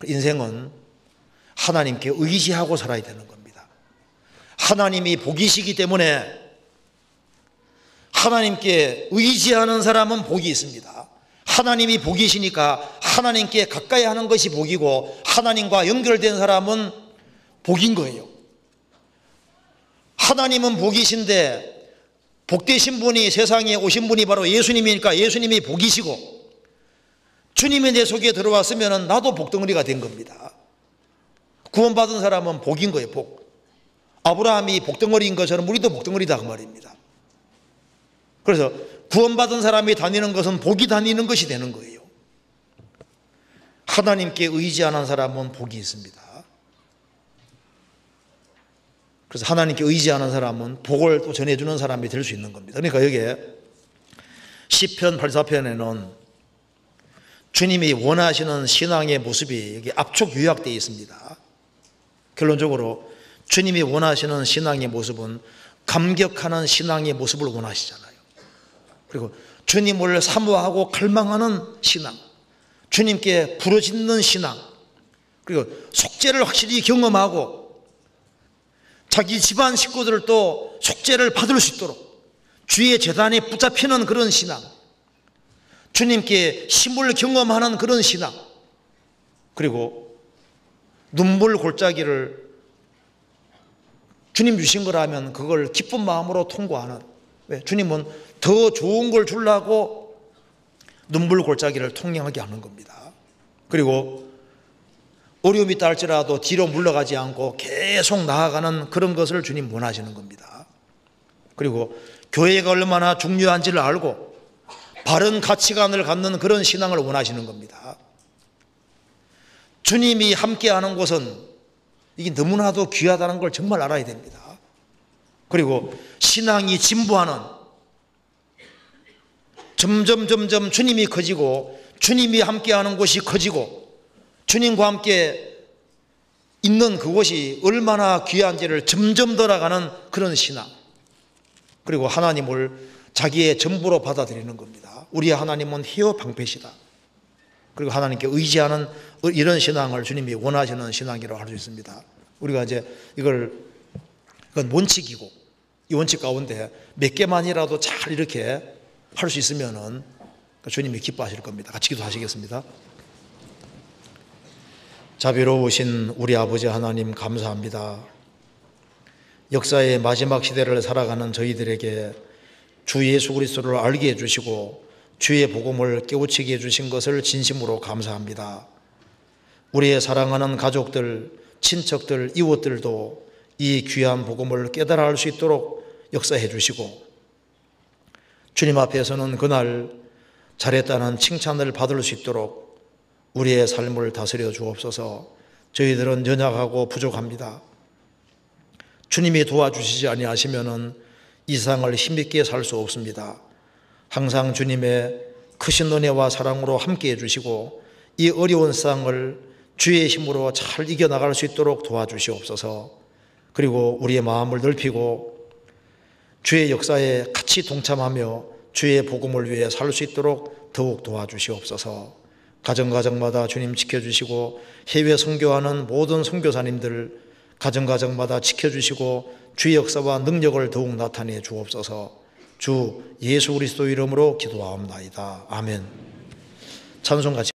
인생은 하나님께 의지하고 살아야 되는 겁니다. 하나님이 복이시기 때문에 하나님께 의지하는 사람은 복이 있습니다. 하나님이 복이시니까 하나님께 가까이 하는 것이 복이고 하나님과 연결된 사람은 복인 거예요. 하나님은 복이신데 복되신 분이 세상에 오신 분이 바로 예수님이니까 예수님이 복이시고 주님이 내 속에 들어왔으면 나도 복덩어리가 된 겁니다. 구원받은 사람은 복인 거예요. 복. 아브라함이 복덩어리인 것처럼 우리도 복덩어리다 그 말입니다. 그래서 구원받은 사람이 다니는 것은 복이 다니는 것이 되는 거예요. 하나님께 의지하는 사람은 복이 있습니다. 그래서 하나님께 의지하는 사람은 복을 또 전해주는 사람이 될 수 있는 겁니다. 그러니까 여기에 시편 84편에는 주님이 원하시는 신앙의 모습이 여기 압축 요약되어 있습니다. 결론적으로 주님이 원하시는 신앙의 모습은 감격하는 신앙의 모습을 원하시잖아요. 그리고 주님을 사모하고 갈망하는 신앙, 주님께 부르짖는 신앙, 그리고 속죄를 확실히 경험하고 자기 집안 식구들도 속죄를 받을 수 있도록 주의 제단에 붙잡히는 그런 신앙, 주님께 힘을 경험하는 그런 신앙, 그리고 눈물 골짜기를 주님 주신 거라면 그걸 기쁜 마음으로 통과하는, 왜? 주님은 더 좋은 걸 주려고 눈물 골짜기를 통행하게 하는 겁니다. 그리고 어려움이 있다 할지라도 뒤로 물러가지 않고 계속 나아가는 그런 것을 주님 원하시는 겁니다. 그리고 교회가 얼마나 중요한지를 알고 바른 가치관을 갖는 그런 신앙을 원하시는 겁니다. 주님이 함께하는 곳은 이게 너무나도 귀하다는 걸 정말 알아야 됩니다. 그리고 신앙이 진보하는, 점점 주님이 커지고 주님이 함께하는 곳이 커지고 주님과 함께 있는 그곳이 얼마나 귀한지를 점점 더나가는 그런 신앙, 그리고 하나님을 자기의 전부로 받아들이는 겁니다. 우리의 하나님은 희요 방패시다. 그리고 하나님께 의지하는 이런 신앙을 주님이 원하시는 신앙이라고 할 수 있습니다. 우리가 이제 이건 원칙이고 이 원칙 가운데 몇 개만이라도 잘 이렇게 할 수 있으면은 주님이 기뻐하실 겁니다. 같이 기도하시겠습니다. 자비로우신 우리 아버지 하나님 감사합니다. 역사의 마지막 시대를 살아가는 저희들에게 주 예수 그리스도를 알게 해주시고 주의 복음을 깨우치게 해주신 것을 진심으로 감사합니다. 우리의 사랑하는 가족들, 친척들, 이웃들도 이 귀한 복음을 깨달아 알 수 있도록 역사해 주시고 주님 앞에서는 그날 잘했다는 칭찬을 받을 수 있도록 우리의 삶을 다스려 주옵소서. 저희들은 연약하고 부족합니다. 주님이 도와주시지 아니하시면은 이 세상을 힘있게 살 수 없습니다. 항상 주님의 크신 은혜와 사랑으로 함께해 주시고 이 어려운 세상을 주의 힘으로 잘 이겨나갈 수 있도록 도와주시옵소서. 그리고 우리의 마음을 넓히고 주의 역사에 같이 동참하며 주의 복음을 위해 살 수 있도록 더욱 도와주시옵소서. 가정가정마다 주님 지켜주시고 해외 선교하는 모든 선교사님들 가정가정마다 지켜주시고 주의 역사와 능력을 더욱 나타내 주옵소서. 주 예수 그리스도 이름으로 기도하옵나이다. 아멘. 찬송 같이